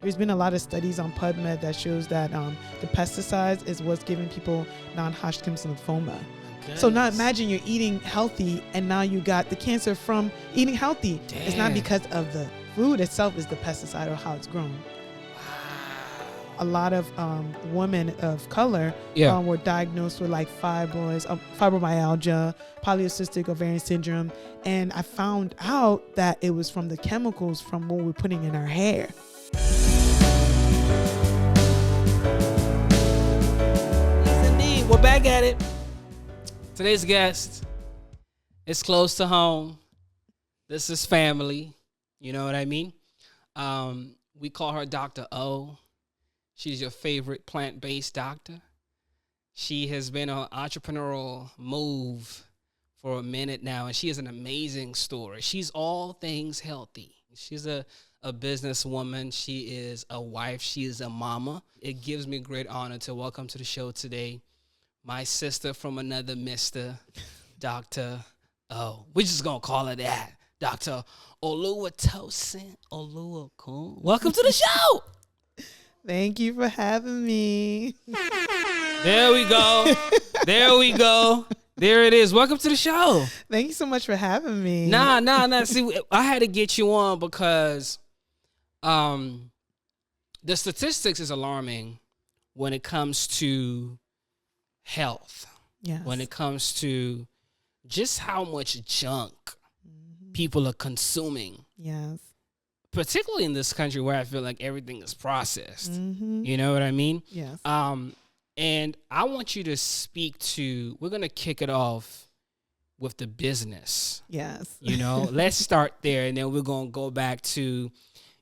there's been a lot of studies on PubMed that shows that the pesticides is what's giving people non-Hodgkin's lymphoma. So now imagine you're eating healthy and now you got the cancer from eating healthy. Damn. It's not because of the food itself, is the pesticide or how it's grown. Wow. A lot of women of color were diagnosed with like fibroids, fibromyalgia, polycystic ovarian syndrome. And I found out that it was from the chemicals from what we're putting in our hair. Yes, indeed. We're back at it. Today's guest is close to home. This is family. You know what I mean? We call her Dr. O. She's your favorite plant-based doctor. She has been on entrepreneurial move for a minute now, and she has an amazing story. She's all things healthy. She's a businesswoman. She is a wife. She is a mama. It gives me great honor to welcome to the show today my sister from another mister, Dr. O. We're just going to call her that. Dr. Oluwatosin Oluokun. Welcome to the show. Thank you for having me. There we go. There we go. There it is. Welcome to the show. Thank you so much for having me. Nah. See, I had to get you on because the statistics is alarming when it comes to health. Yes. When it comes to just how much junk people are consuming. Yes. Particularly in this country where I feel like everything is processed. Mm-hmm. You know what I mean? Yes. And I want you to speak to, we're going to kick it off with the business. Yes. You know, let's start there, and then we're going to go back to,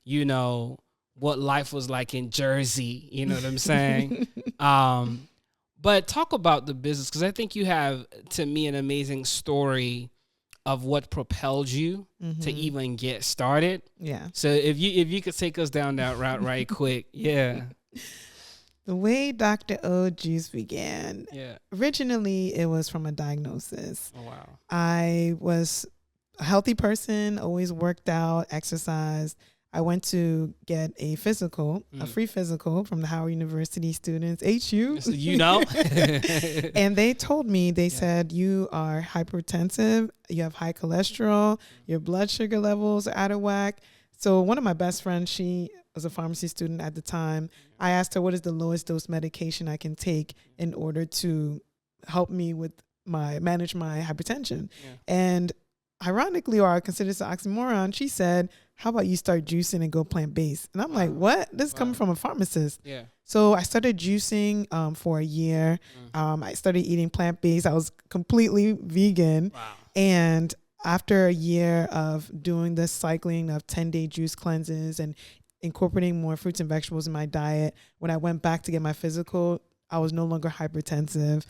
you know, what life was like in Jersey. You know what I'm saying? But talk about the business, because I think you have, to me, an amazing story of what propelled you to even get started. Yeah. So if you could take us down that route right quick. Yeah. The way Dr. O Juice began, originally it was from a diagnosis. Oh, wow. I was a healthy person, always worked out, exercised. I went to get a physical, a free physical from the Howard University students, HU. So you know. And they told me, they said, you are hypertensive, you have high cholesterol, your blood sugar levels are out of whack. So one of my best friends, she was a pharmacy student at the time. I asked her, what is the lowest dose medication I can take in order to help me with manage my hypertension? Yeah. And ironically, or I consider this an oxymoron, she said, how about you start juicing and go plant-based? And I'm like, what? This is coming from a pharmacist. Yeah. So I started juicing for a year. I started eating plant-based. I was completely vegan. Wow. And after a year of doing this cycling of 10-day juice cleanses and incorporating more fruits and vegetables in my diet, when I went back to get my physical, I was no longer hypertensive.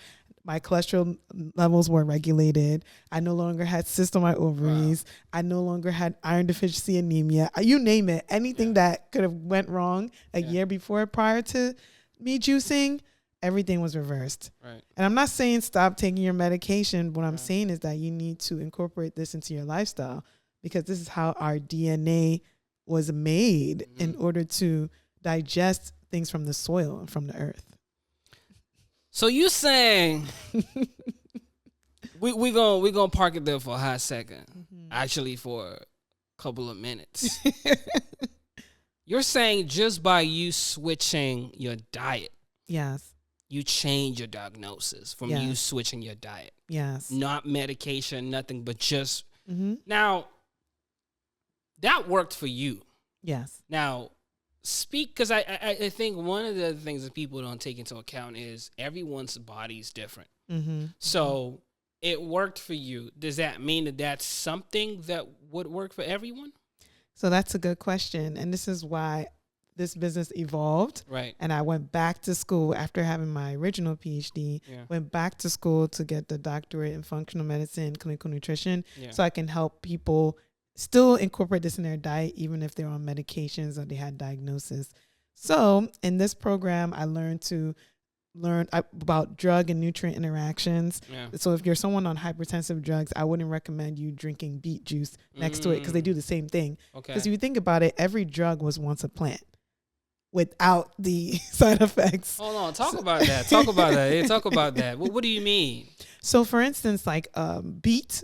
My cholesterol levels were regulated. I no longer had cysts on my ovaries. Wow. I no longer had iron deficiency anemia. You name it. Anything that could have went wrong a year before prior to me juicing, everything was reversed. Right. And I'm not saying stop taking your medication. What I'm saying is that you need to incorporate this into your lifestyle, because this is how our DNA was made in order to digest things from the soil and from the earth. So you saying we gonna park it there for a hot second, actually for a couple of minutes. You're saying just by you switching your diet, yes, you change your diagnosis from you switching your diet. Yes, not medication, nothing, but just now. That worked for you. Yes. Now, because I think one of the things that people don't take into account is everyone's body is different. So it worked for you. Does that mean that that's something that would work for everyone? So that's a good question. And this is why this business evolved. Right. And I went back to school after having my original PhD, went back to school to get the doctorate in functional medicine, clinical nutrition, so I can help people still incorporate this in their diet, even if they're on medications or they had diagnosis. So in this program, I learned about drug and nutrient interactions. So if you're someone on hypertensive drugs, I wouldn't recommend you drinking beet juice next to it, because they do the same thing. Because if you think about it, every drug was once a plant. without the side effects. Hold on, talk about that. Talk about that. Yeah, talk about that. What do you mean? So for instance, like beet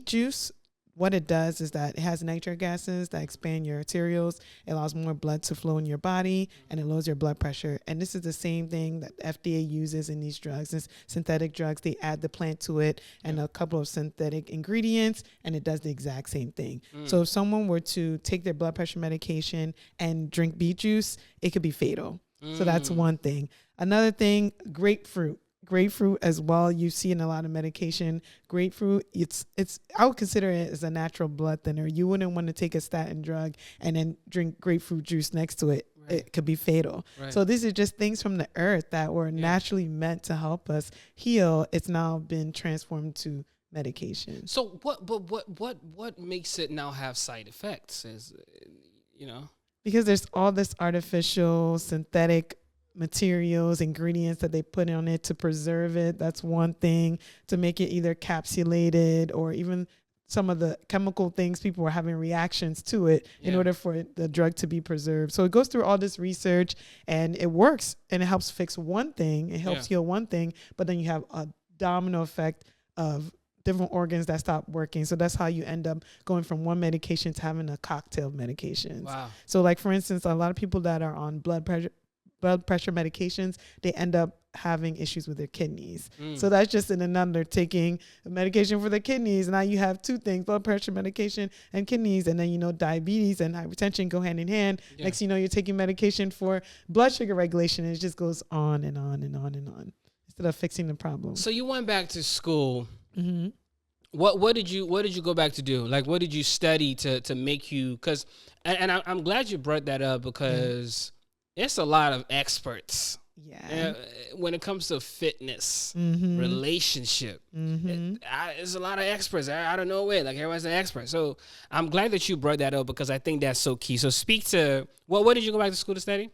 juice, what it does is that it has nitric gases that expand your arterioles. It allows more blood to flow in your body, and it lowers your blood pressure. And this is the same thing that FDA uses in these drugs. It's synthetic drugs. They add the plant to it and a couple of synthetic ingredients, and it does the exact same thing. So if someone were to take their blood pressure medication and drink beet juice, it could be fatal. So that's one thing. Another thing, grapefruit as well. You see in a lot of medication, grapefruit, it's I would consider it as a natural blood thinner. You wouldn't want to take a statin drug and then drink grapefruit juice next to it. Right. It could be fatal. Right. So these are just things from the earth that were naturally meant to help us heal. It's now been transformed to medication. So what makes it now have side effects? Is because there's all this artificial synthetic materials, ingredients that they put on it to preserve it. That's one thing, to make it either capsulated, or even some of the chemical things, people were having reactions to it in order for the drug to be preserved. So it goes through all this research, and it works, and it helps fix one thing. It helps heal one thing, but then you have a domino effect of different organs that stop working. So that's how you end up going from one medication to having a cocktail of medications. Wow. So like, for instance, a lot of people that are on blood pressure medications, they end up having issues with their kidneys. So that's just in another, taking medication for the kidneys. Now you have two things: blood pressure medication and kidneys. And then, diabetes and hypertension go hand in hand. Next, you're taking medication for blood sugar regulation. And it just goes on and on and on and on, instead of fixing the problem. So you went back to school. Mm-hmm. What did you go back to do? Like, what did you study to make you? Because, and I'm glad you brought that up, because it's a lot of experts. Yeah. When it comes to fitness, relationship, there's a lot of experts out of nowhere. Like, everyone's an expert. So I'm glad that you brought that up, because I think that's so key. So speak to, what did you go back to school to study?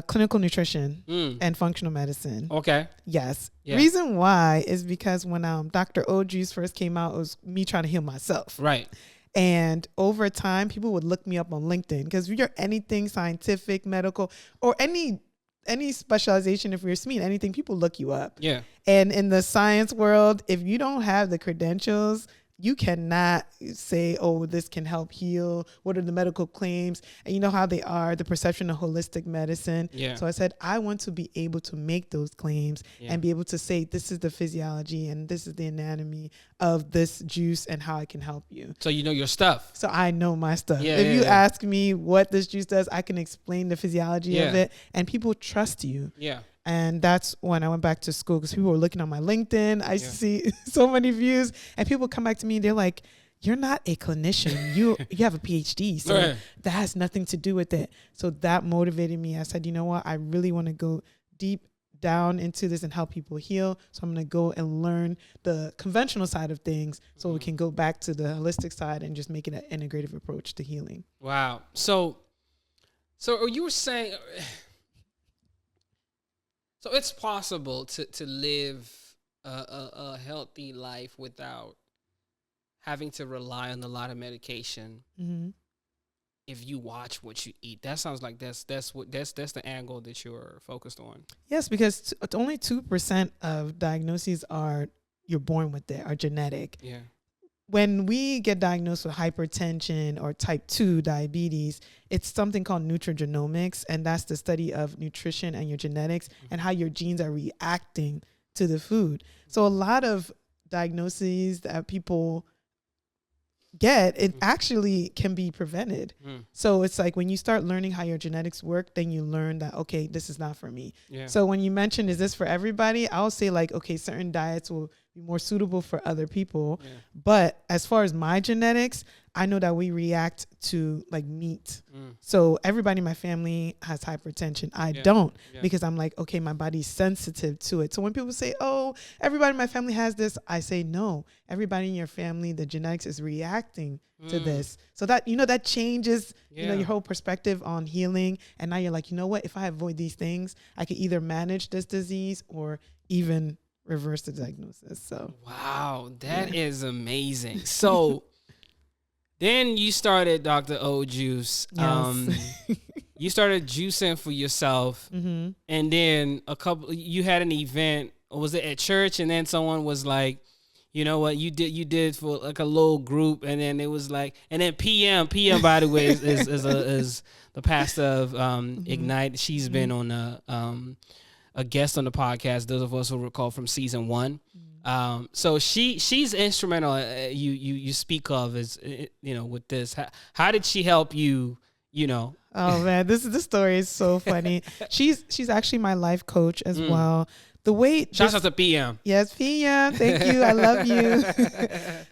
Clinical nutrition and functional medicine. Okay. Yes. Yeah. Reason why is because when Dr. Ohhh juice first came out, it was me trying to heal myself. Right. And over time, people would look me up on LinkedIn, because if you're anything scientific, medical, or any specialization, if you're SME, anything, people look you up. Yeah. And in the science world, if you don't have the credentials, you cannot say, oh, this can help heal. What are the medical claims? And you know how they are, the perception of holistic medicine. Yeah. So I said, I want to be able to make those claims and be able to say, this is the physiology and this is the anatomy of this juice and how it can help you. So you know your stuff. So I know my stuff. Yeah, if you ask me what this juice does, I can explain the physiology of it, and people trust you. Yeah. And that's when I went back to school, because people were looking on my LinkedIn. I see so many views, and people come back to me and they're like, you're not a clinician. You have a PhD. So that has nothing to do with it. So that motivated me. I said, you know what? I really want to go deep down into this and help people heal. So I'm going to go and learn the conventional side of things, so we can go back to the holistic side and just make it an integrative approach to healing. Wow. So you were saying... So it's possible to live a healthy life without having to rely on a lot of medication. If you watch what you eat. That sounds like that's the angle that you're focused on. Yes, because only 2% of diagnoses you're born with it, are genetic. Yeah. When we get diagnosed with hypertension or type 2 diabetes, it's something called nutrigenomics, and that's the study of nutrition and your genetics and how your genes are reacting to the food. So a lot of diagnoses that people get, it actually can be prevented. So it's like, when you start learning how your genetics work, then you learn that, okay, this is not for me. Yeah. So when you mentioned, is this for everybody? I'll say, like, okay, certain diets will be more suitable for other people. Yeah. But as far as my genetics, I know that we react to like meat. So everybody in my family has hypertension. I don't, because I'm like, okay, my body's sensitive to it. So when people say, oh, everybody in my family has this, I say, no, everybody in your family, the genetics is reacting to this. So that, that changes, your whole perspective on healing. And now you're like, you know what, if I avoid these things, I could either manage this disease or even reverse the diagnosis. So wow, that is amazing. So then you started Dr. Ohhh Juice. Yes. you started juicing for yourself, and then you had an event, or was it at church? And then someone was like, you know what, you did for like a little group, and then it was like, and then PM by the way is the pastor of Ignite. She's been on a guest on the podcast. Those of us who recall from season 1. So she's instrumental. You speak of as with this. How did she help you? Oh man, this story is so funny. She's actually my life coach as well. The way shout out to PM. Yes, PM. Thank you. I love you.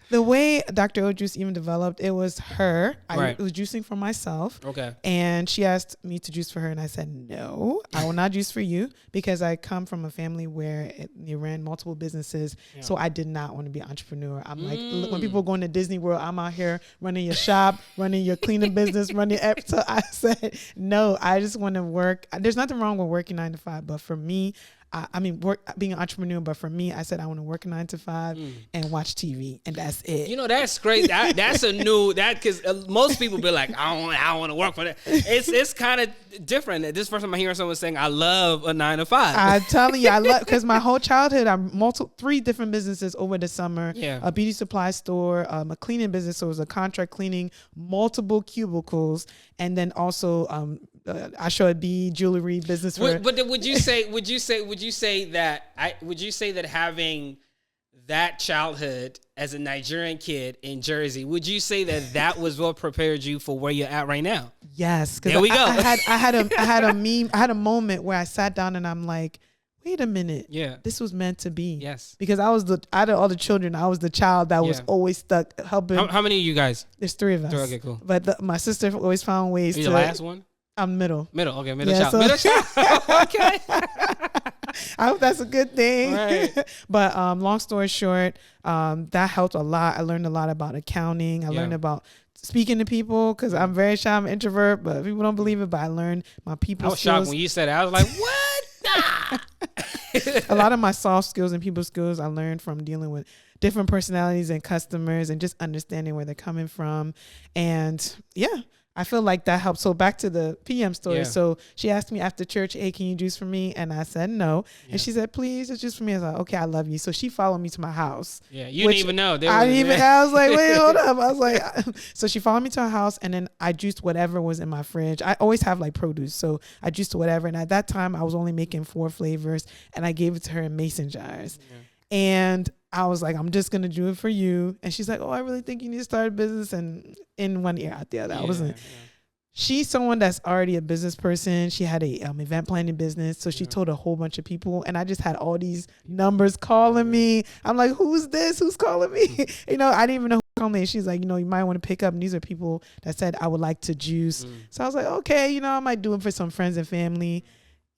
The way Dr. O Juice even developed, it was her. I was juicing for myself. Okay. And she asked me to juice for her, and I said, no, I will not juice for you, because I come from a family where they ran multiple businesses. Yeah. So I did not want to be an entrepreneur. I'm like, when people go into Disney World, I'm out here running your shop, running your cleaning business, running. So I said, no, I just want to work. There's nothing wrong with working 9 to 5, but for me, being an entrepreneur, but for me, I said I want to work 9 to 5 and watch TV, and that's it. That's great. That's a new because most people be like, I don't want to work for that. It's kind of different. This first time I hear someone saying, I love a 9 to 5. I'm telling you, I love, because my whole childhood, I'm 3 different businesses over the summer. Yeah. A beauty supply store, a cleaning business, so it was a contract cleaning, multiple cubicles, and then also I show a bead jewelry business. But would you say that having that childhood as a Nigerian kid in Jersey, would you say that was what prepared you for where you're at right now? Yes, there we go. I had a moment where I sat down and I'm like, wait a minute. Yeah, this was meant to be. Yes, because I was out of all the children, I was the child that was always stuck helping. How many of you guys? There's 3 of us. 3, okay, cool. But my sister always found ways to. Are you the last one? I'm middle. Okay, middle child. Middle child. Okay. I hope that's a good thing. Right. But long story short, that helped a lot. I learned a lot about accounting. I learned about speaking to people, because I'm very shy. I'm an introvert, but people don't believe it. But I learned my people skills. I was shocked when you said it. I was like, what? A lot of my soft skills and people skills I learned from dealing with different personalities and customers, and just understanding where they're coming from. And I feel like that helped. So back to the PM story. Yeah. So she asked me after church, hey, can you juice for me? And I said no. Yeah. And she said, please, it's juice for me. I was like, okay, I love you. So she followed me to my house. Yeah, you didn't even know. I was like, wait, hold up. I was like, so she followed me to her house, and then I juiced whatever was in my fridge. I always have like produce. So I juiced whatever. And at that time, I was only making 4 flavors, and I gave it to her in mason jars. Yeah. And I was like, I'm just going to do it for you. And she's like, oh, I really think you need to start a business. And in one ear out the other, I wasn't. Yeah. She's someone that's already a business person. She had a event planning business. So she told a whole bunch of people. And I just had all these numbers calling me. I'm like, who's this? Who's calling me? I didn't even know who called me. And she's like, you might want to pick up. And these are people that said, I would like to juice. So I was like, okay, I might do it for some friends and family.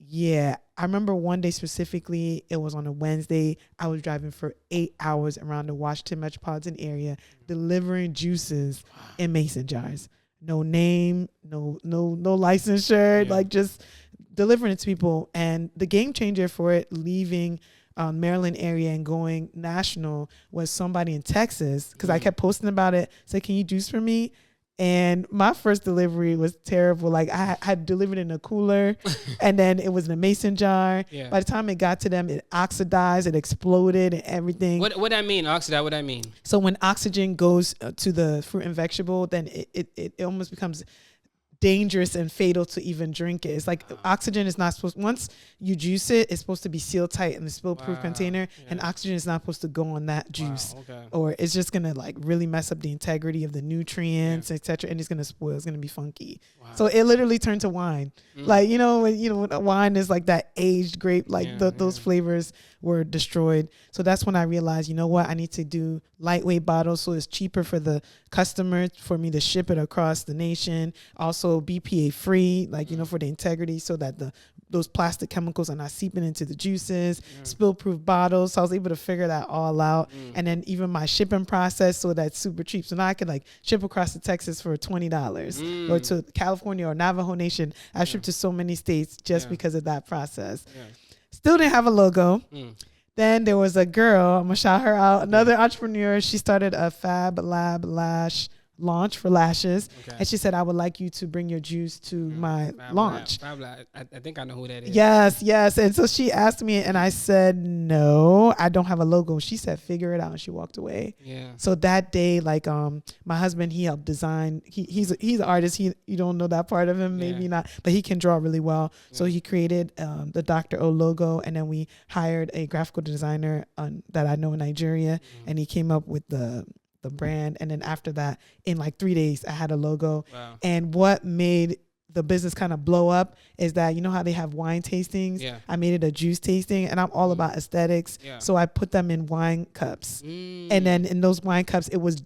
Yeah, I remember one day specifically, it was on a Wednesday. I was driving for 8 hours around the Washington metropolitan area, delivering juices in mason jars. No name, no licensure, like just delivering it to people. And the game changer for it, leaving Maryland area and going national, was somebody in Texas, because I kept posting about it. Said, can you juice for me? And my first delivery was terrible. Like I had delivered in a cooler, and then it was in a mason jar. Yeah. By the time it got to them, it oxidized, it exploded, and everything. What I mean, oxidize? What I mean? So when oxygen goes to the fruit and vegetable, then it almost becomes dangerous and fatal to even drink it. It's like oxygen is not supposed, once you juice it, it's supposed to be sealed tight in the spill-proof container, and oxygen is not supposed to go on that juice, or it's just gonna like really mess up the integrity of the nutrients, etc., and it's gonna spoil. It's gonna be funky. So it literally turned to wine. Like when wine is like that aged grape, like those flavors were destroyed. So that's when I realized, you know what, I need to do lightweight bottles so it's cheaper for the customer, for me to ship it across the nation. Also BPA free, like, for the integrity, so that those plastic chemicals are not seeping into the juices, spill proof bottles. So I was able to figure that all out. And then even my shipping process, so that's super cheap. So now I could like ship across to Texas for $20 or to California or Navajo Nation. I've shipped to so many states just because of that process. Still didn't have a logo. Then there was a girl, I'm gonna shout her out, another entrepreneur. She started a Fab Lab Lash launch for lashes. Okay. And she said, I would like you to bring your juice to my launch. Probably. I think I know who that is. Yes. And so she asked me and I said, no, I don't have a logo. She said, figure it out. And she walked away. Yeah. So that day, like, my husband, he helped design. He's an artist. You don't know that part of him, maybe not, but he can draw really well. Yeah. So he created the Dr. O logo. And then we hired a graphical designer that I know in Nigeria. And he came up with the brand. And then after that, in like 3 days, I had a logo. Wow. And what made the business kind of blow up is that, you know how they have wine tastings? Yeah. I made it a juice tasting, and I'm all about aesthetics. Yeah. So I put them in wine cups. And then in those wine cups, it was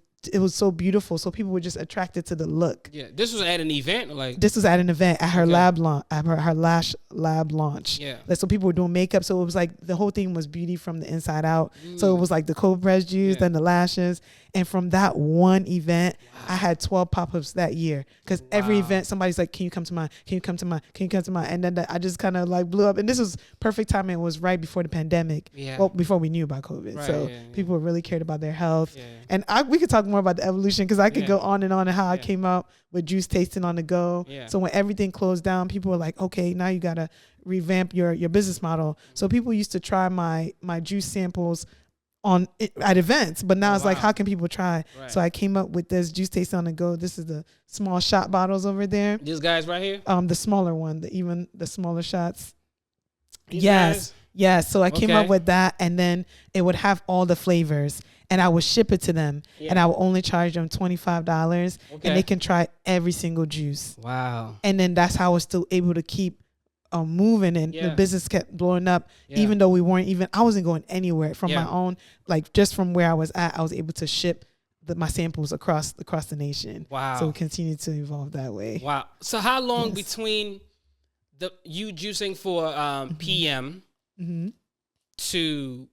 so beautiful. So people were just attracted to the look. Yeah. This was at an event? This was at an event at her lab launch, at her lash lab launch. Yeah. So people were doing makeup. So it was like the whole thing was beauty from the inside out. So it was like the cold pressed juice, then the lashes. And from that one event, I had 12 pop-ups that year. Because every event, somebody's like, can you come to mine? Can you come to mine? Can you come to mine? And then I just kind of like blew up. And this was perfect timing. It was right before the pandemic. Yeah. Well, before we knew about COVID. Right, so people really cared about their health. Yeah. And we could talk more about the evolution because I could go on and how I came out with juice tasting on the go. Yeah. So when everything closed down, people were like, okay, now you got to revamp your business model. So people used to try my juice samples at events, but now it's like, how can people try? Right. So I came up with this juice taste on the go. This is the small shot bottles over there. These guys right here? The smaller one, even the smaller shots. These guys? Yes. So I came up with that, and then it would have all the flavors, and I would ship it to them, and I would only charge them $25, and they can try every single juice. Wow. And then that's how I was still able to keep moving, and the business kept blowing up, even though I wasn't going anywhere from my own, like just from where I was at, I was able to ship my samples across the nation. Wow. So it continued to evolve that way. Wow. So how long between you juicing for PM to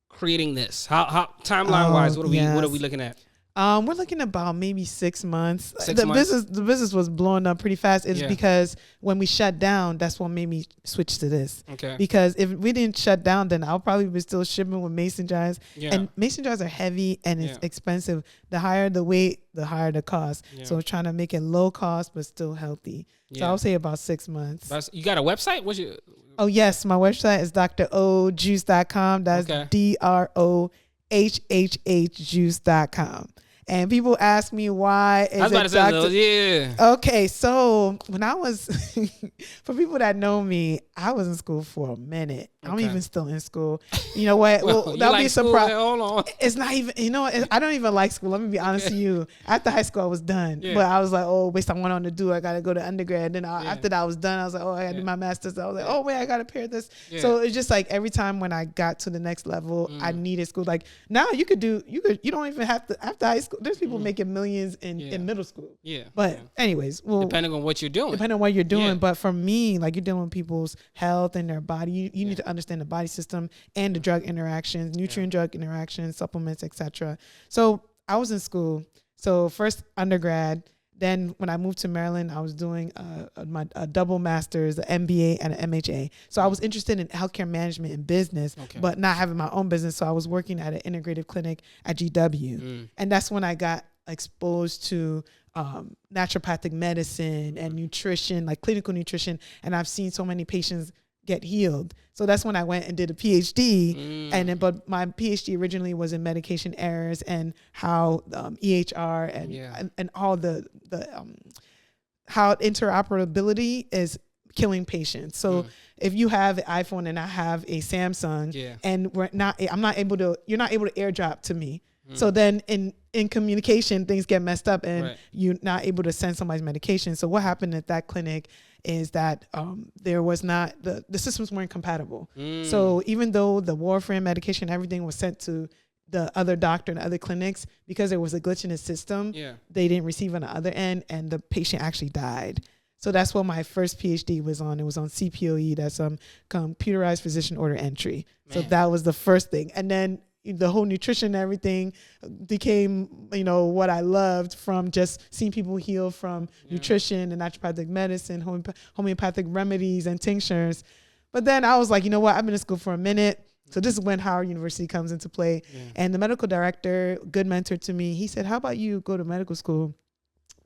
creating this? How timeline wise, what are we looking at? We're looking about maybe 6 months. The business was blowing up pretty fast. It's because when we shut down, that's what made me switch to this. Okay. Because if we didn't shut down, then I'll probably be still shipping with mason jars. Yeah. And mason jars are heavy and it's expensive. The higher the weight, the higher the cost. Yeah. So we're trying to make it low cost but still healthy. So I would say about 6 months. You got a website? What's your? Oh yes, my website is drohhjuice.com. That's drohhjuice.com. And people ask me why is it Dr. Okay, so when I was, for people that know me, I was in school for a minute. Okay. I'm even still in school. You know what? Well, that'll be a surprise. Hold on. It's not even, I don't even like school. Let me be honest with you. After high school, I was done. Yeah. But I was like, oh, wait, I went on to do. I got to go to undergrad. Then after that, I was done. I was like, oh, I got to do my master's. I was like, oh, wait, I got to pair this. Yeah. So it's just like every time when I got to the next level, I needed school. Like now you don't even have to, after high school, there's people making millions in middle school. Yeah. But anyways, well, depending on what you're doing. But for me, like you're dealing with people's health and their body. You need to understand the body system and the drug interactions, nutrient drug interactions, supplements, etc. So I was in school. So first undergrad. Then when I moved to Maryland, I was doing a double master's, an MBA and an MHA. So I was interested in healthcare management and business, but not having my own business. So I was working at an integrative clinic at GW. And that's when I got exposed to naturopathic medicine and nutrition, like clinical nutrition. And I've seen so many patients get healed. So that's when I went and did a PhD. But my PhD originally was in medication errors and how EHR and all the how interoperability is killing patients. So if you have an iPhone and I have a Samsung and you're not able to airdrop to me. So then in communication, things get messed up and you're not able to send somebody's medication. So what happened at that clinic is that there was not, the systems weren't compatible. So even though the warfarin medication, everything was sent to the other doctor and other clinics, because there was a glitch in the system, they didn't receive on the other end and the patient actually died. So that's what my first PhD was on. It was on CPOE, that's computerized physician order entry. Man. So that was the first thing. And then the whole nutrition and everything became, what I loved from just seeing people heal from nutrition and naturopathic medicine, homeopathic remedies and tinctures. But then I was like, you know what? I've been in school for a minute. So this is when Howard University comes into play. Yeah. And the medical director, good mentor to me, he said, how about you go to medical school?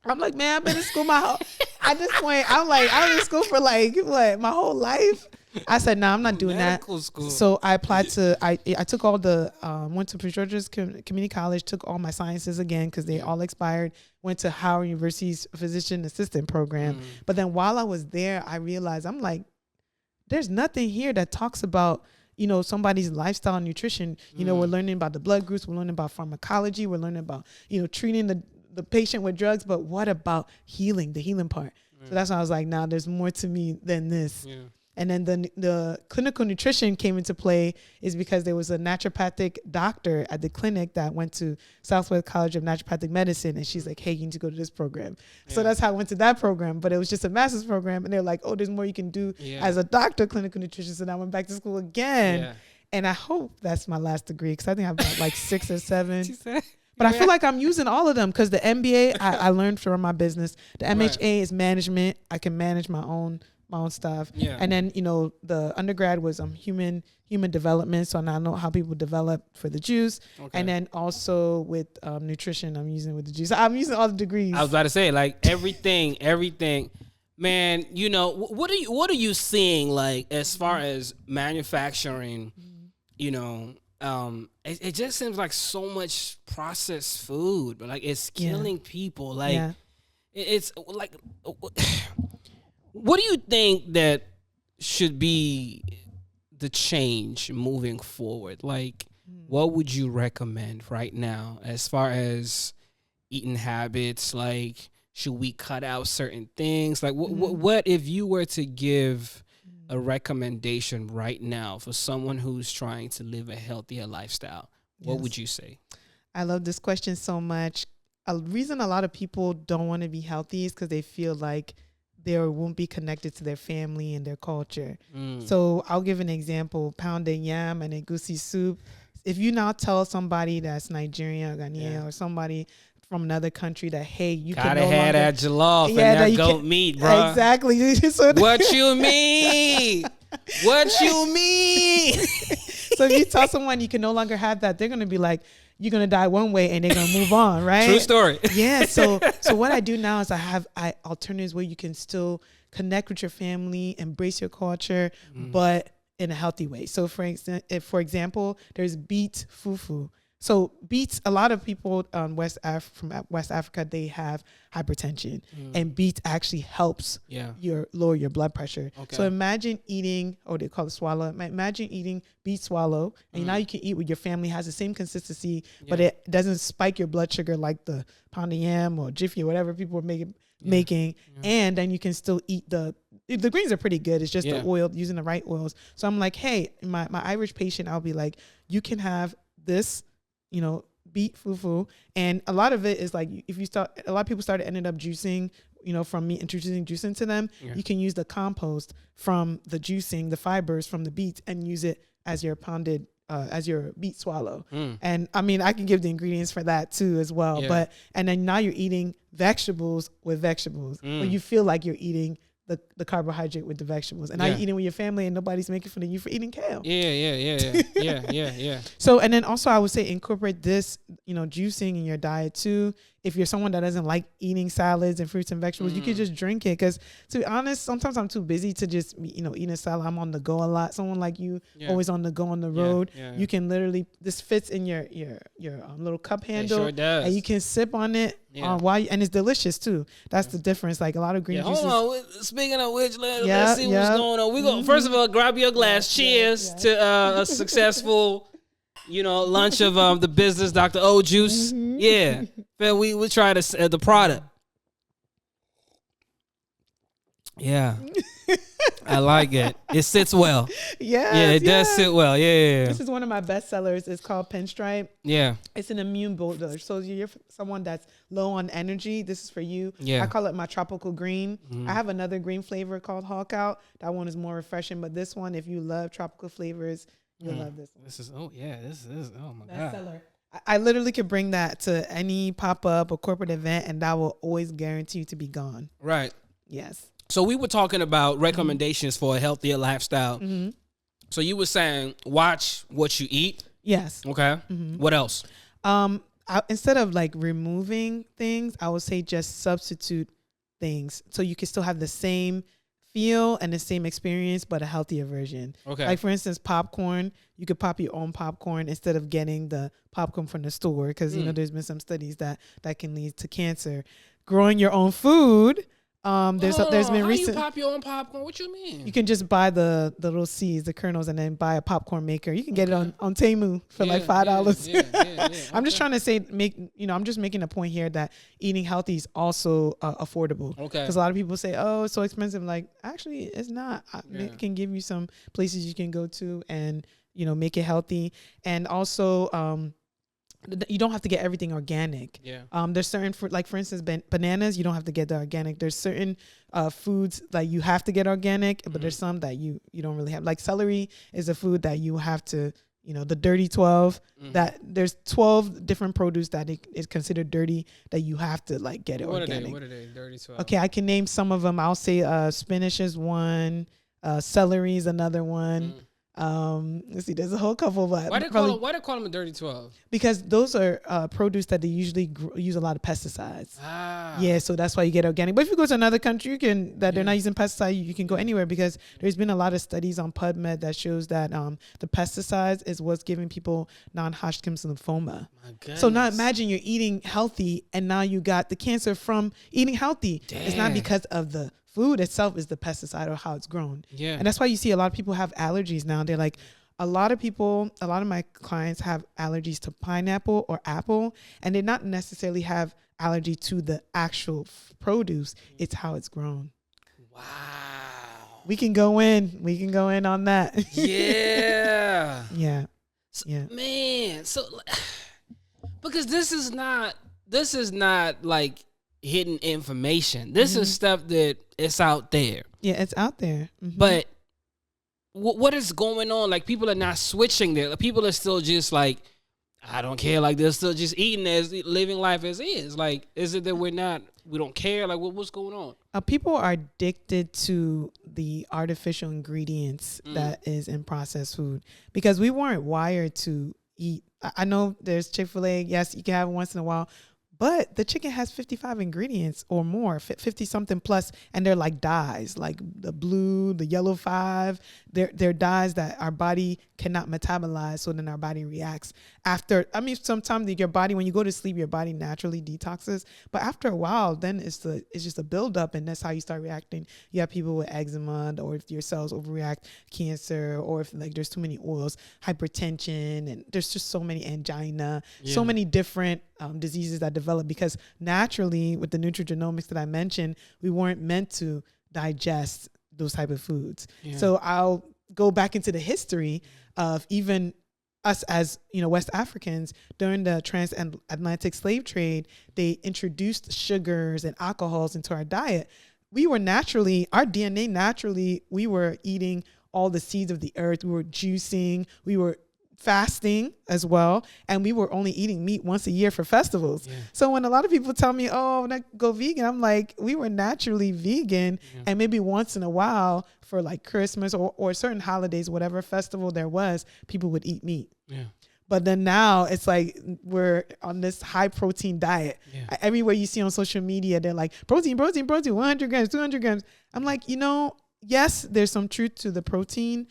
I'm like, man, I've been in school my whole, at this point, I'm like, I was in school for like, what, my whole life? I said, no, I'm not doing medical that. School. So I applied to, I took all the, went to Prince George's Community College, took all my sciences again because they all expired, went to Howard University's physician assistant program. But then while I was there, I realized, I'm like, there's nothing here that talks about, you know, somebody's lifestyle and nutrition. You know, we're learning about the blood groups, we're learning about pharmacology, we're learning about, you know, treating the patient with drugs, but what about healing, the healing part? So that's why I was like, nah, there's more to me than this. Yeah. And then the clinical nutrition came into play is because there was a naturopathic doctor at the clinic that went to Southwest College of Naturopathic Medicine. And she's like, hey, you need to go to this program. Yeah. So that's how I went to that program. But it was just a master's program. And they're like, oh, there's more you can do as a doctor, clinical nutrition. So now I went back to school again. Yeah. And I hope that's my last degree because I think I've got like 6 or 7. But I feel like I'm using all of them because the MBA, I learned from my business. The MHA is management. I can manage my own stuff. Yeah. And then, you know, the undergrad was human development. So now I know how people develop for the juice. Okay. And then also with nutrition, I'm using with the juice. I'm using all the degrees. I was about to say, like, everything. Man, you know, what are you seeing, like, as far as manufacturing, you know, it just seems like so much processed food, but like it's killing people. Like it's like, what do you think that should be the change moving forward? Like, what would you recommend right now as far as eating habits? Like, should we cut out certain things? Like, what if you were to give a recommendation right now for someone who's trying to live a healthier lifestyle? What would you say? I love this question so much. A reason a lot of people don't want to be healthy is because they feel like they won't be connected to their family and their culture. So I'll give an example: pounded yam and egusi soup. If you now tell somebody that's Nigerian or Ghanaian or somebody from another country that, hey, you gotta can no have longer, that jollof and that goat meat, bro. Exactly. So what you mean? What you mean? So if you tell someone you can no longer have that, they're gonna be like, you're gonna die one way and they're gonna move on, right? True story. Yeah. So what I do now is I have alternatives where you can still connect with your family, embrace your culture, but in a healthy way. So for example, there's beet fufu. So beets, a lot of people from West Africa, they have hypertension, and beets actually helps lower your blood pressure. Okay. So imagine eating, they call it swallow. Imagine eating beet swallow, and now you can eat with your family. Has the same consistency, but it doesn't spike your blood sugar like the pounded yam or Jiffy or whatever people are making. And then you can still eat the greens are pretty good. It's just the oil, using the right oils. So I'm like, hey, my Irish patient, I'll be like, you can have this, you know, beet fufu. And a lot of it is like, a lot of people ended up juicing, you know, from me introducing juicing to them. You can use the compost from the juicing, the fibers from the beets, and use it as your pounded, as your beet swallow. And I mean, I can give the ingredients for that too as well. And then now you're eating vegetables with vegetables, but you feel like you're eating the carbohydrate with the vegetables, and now you're eating with your family and nobody's making fun of you for eating kale. Yeah. So, and then also I would say incorporate this, you know, juicing in your diet too. If you're someone that doesn't like eating salads and fruits and vegetables, you could just drink it. Because to be honest, sometimes I'm too busy to just, you know, eat a salad. I'm on the go a lot. Someone like you, always on the go on the road. You can literally, this fits in your little cup handle. It sure does. And you can sip on it and it's delicious too. That's the difference. Like a lot of green juices. Hold on. Speaking of which, let's see what's going on. We go. First of all, grab your glass. Cheers to a successful, you know, lunch of the business, Dr. O Juice. Yeah. Man, we try to the product. Yeah. I like it. It sits well. Yeah, it does sit well. Yeah. This is one of my best sellers. It's called Pinstripe. Yeah. It's an immune builder. So you're someone that's low on energy. This is for you. Yeah. I call it my tropical green. I have another green flavor called Hawk Out. That one is more refreshing. But this one, if you love tropical flavors, you'll love this one. This is oh my God. Bestseller. I literally could bring that to any pop-up or corporate event, and that will always guarantee you to be gone. Right. Yes. So we were talking about recommendations for a healthier lifestyle. So you were saying watch what you eat. Yes. Okay. What else? Instead of like removing things, I would say just substitute things so you can still have the same feel and the same experience, but a healthier version. Okay. Like for instance, popcorn. You could pop your own popcorn instead of getting the popcorn from the store because you know there's been some studies that can lead to cancer. Growing your own food. There's been recent. How you pop your own popcorn? What you mean? You can just buy the little seeds, the kernels, and then buy a popcorn maker. You can get it on Temu for like $5. Yeah. I'm just trying to say, I'm just making a point here that eating healthy is also affordable. Okay. Because a lot of people say, oh, it's so expensive. Like, actually, it's not. It can give you some places you can go to and, make it healthy. And also, you don't have to get everything organic. Yeah. There's certain fruit, like for instance, bananas. You don't have to get the organic. There's certain foods that you have to get organic, but there's some that you don't really have. Like celery is a food that you have to, the dirty 12. That there's 12 different produce that is considered dirty that you have to like get it organic. What are they? Dirty 12. Okay, I can name some of them. I'll say spinach is one. Celery is another one. Let's see, there's a whole couple, but why they call them a dirty 12? Because those are produce that they usually use a lot of pesticides. Yeah, so that's why you get organic. But if you go to another country, they're not using pesticides, you can go anywhere because there's been a lot of studies on PubMed that shows that the pesticides is what's giving people non-Hodgkin's lymphoma. So now imagine you're eating healthy and now you got the cancer from eating healthy. Damn. It's not because of the food itself, is the pesticide or how it's grown. Yeah. And that's why you see a lot of people have allergies now. They're like, a lot of my clients have allergies to pineapple or apple, and they not necessarily have allergy to the actual produce. It's how it's grown. Wow. We can go in on that. Yeah. Yeah. So, yeah. Man, so because this is not like hidden information. This is stuff that it's out there. Yeah, it's out there. But what is going on? Like, people are not switching there. People are still just like, I don't care. Like, they're still just eating living life as is. Like, is it that we don't care? Like, what's going on? People are addicted to the artificial ingredients that is in processed food because we weren't wired to eat. I know there's Chick-fil-A. Yes, you can have it once in a while. But the chicken has 55 ingredients or more, 50 something plus, and they're like dyes, like the blue, the yellow 5. They're dyes that our body cannot metabolize, so then our body reacts after. I mean, sometimes your body, when you go to sleep, your body naturally detoxes, but after a while, then it's just a buildup, and that's how you start reacting. You have people with eczema, or if your cells overreact, cancer, or if like there's too many oils, hypertension, and there's just so many angina, so many different diseases that develop because naturally with the nutrigenomics that I mentioned, we weren't meant to digest those type of foods. Yeah. So I'll go back into the history of even us as, West Africans during the transatlantic slave trade. They introduced sugars and alcohols into our diet. We were our DNA naturally, we were eating all the seeds of the earth. We were juicing, we were fasting as well, and we were only eating meat once a year for festivals. So when a lot of people tell me, oh, go vegan, I'm like, we were naturally vegan, and maybe once in a while for like Christmas or certain holidays, whatever festival there was, people would eat meat. But then now it's like we're on this high protein diet. Everywhere you see on social media, they're like protein, 100 grams, 200 grams. I'm like, yes, there's some truth to the protein,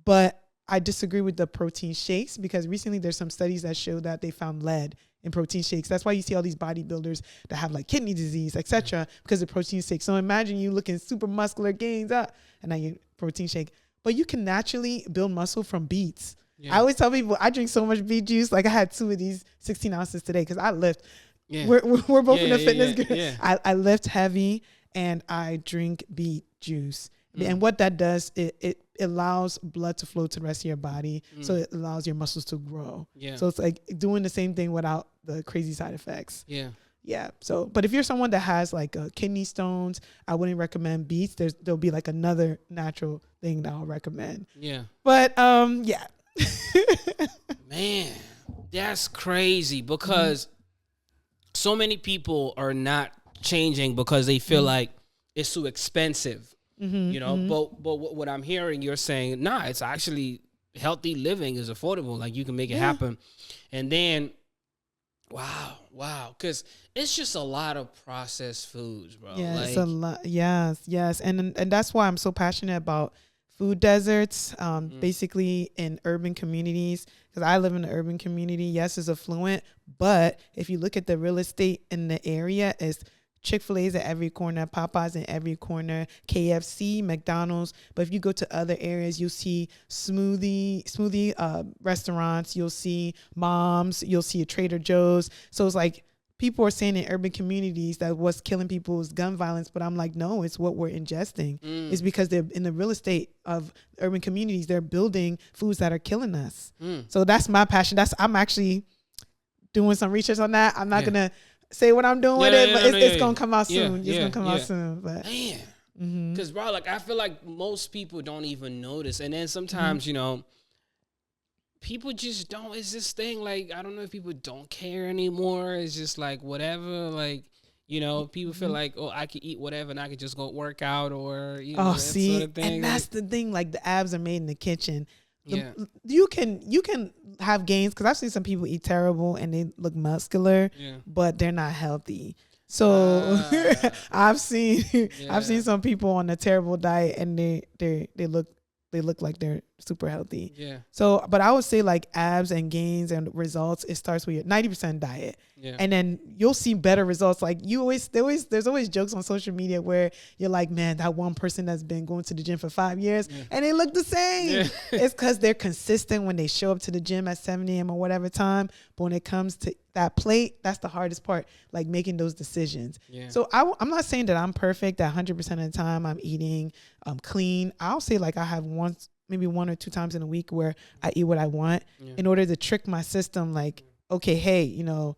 but I disagree with the protein shakes because recently there's some studies that show that they found lead in protein shakes. That's why you see all these bodybuilders that have like kidney disease, etc., because of protein shakes. So imagine you looking super muscular, gains up, and now you protein shake. But you can naturally build muscle from beets. I always tell people I drink so much beet juice. Like I had 2 of these 16 ounces today because I lift. We're both in the fitness group. I lift heavy and I drink beet juice. And what that does, it allows blood to flow to the rest of your body. So it allows your muscles to grow. So it's like doing the same thing without the crazy side effects. Yeah. So, but if you're someone that has like kidney stones, I wouldn't recommend beets. There'll be like another natural thing that I'll recommend. But yeah. Man, that's crazy because so many people are not changing because they feel like it's too expensive. But what I'm hearing, you're saying, nah, it's actually healthy living is affordable. Like you can make it happen. And then, wow, because it's just a lot of processed foods, bro. Yeah, like, it's a lot. Yes, and that's why I'm so passionate about food deserts. Basically in urban communities, because I live in an urban community. Yes, it's affluent, but if you look at the real estate in the area, it's Chick-fil-A's at every corner, Popeyes in every corner, KFC, McDonald's. But if you go to other areas, you'll see smoothie restaurants. You'll see moms. You'll see a Trader Joe's. So it's like people are saying in urban communities that what's killing people is gun violence. But I'm like, no, it's what we're ingesting. It's because they're in the real estate of urban communities. They're building foods that are killing us. So that's my passion. I'm actually doing some research on that. I'm not going to say what I'm doing with it, but it's gonna come out soon. It's gonna come out soon. But man, because bro, like I feel like most people don't even notice, and then sometimes you know, people just don't. It's this thing like I don't know if people don't care anymore. It's just like whatever, like you know, people feel like I could eat whatever and I could just go work out or you know that sort of thing. And that's the thing. Like the abs are made in the kitchen. Yeah. You can have gains because I've seen some people eat terrible and they look muscular, but they're not healthy. So I've seen some people on a terrible diet and they look like they're super healthy. Yeah. So, but I would say like abs and gains and results, it starts with your 90% diet. Yeah. And then you'll see better results. Like there's always jokes on social media where you're like, man, that one person that's been going to the gym for 5 years and they look the same. Yeah. It's because they're consistent when they show up to the gym at 7 a.m. or whatever time. But when it comes to that plate, that's the hardest part, like making those decisions. Yeah. So I'm not saying that I'm perfect that 100% of the time I'm eating clean. I'll say like I have maybe 1 or 2 times in a week where I eat what I want in order to trick my system. Like, okay, hey, you know,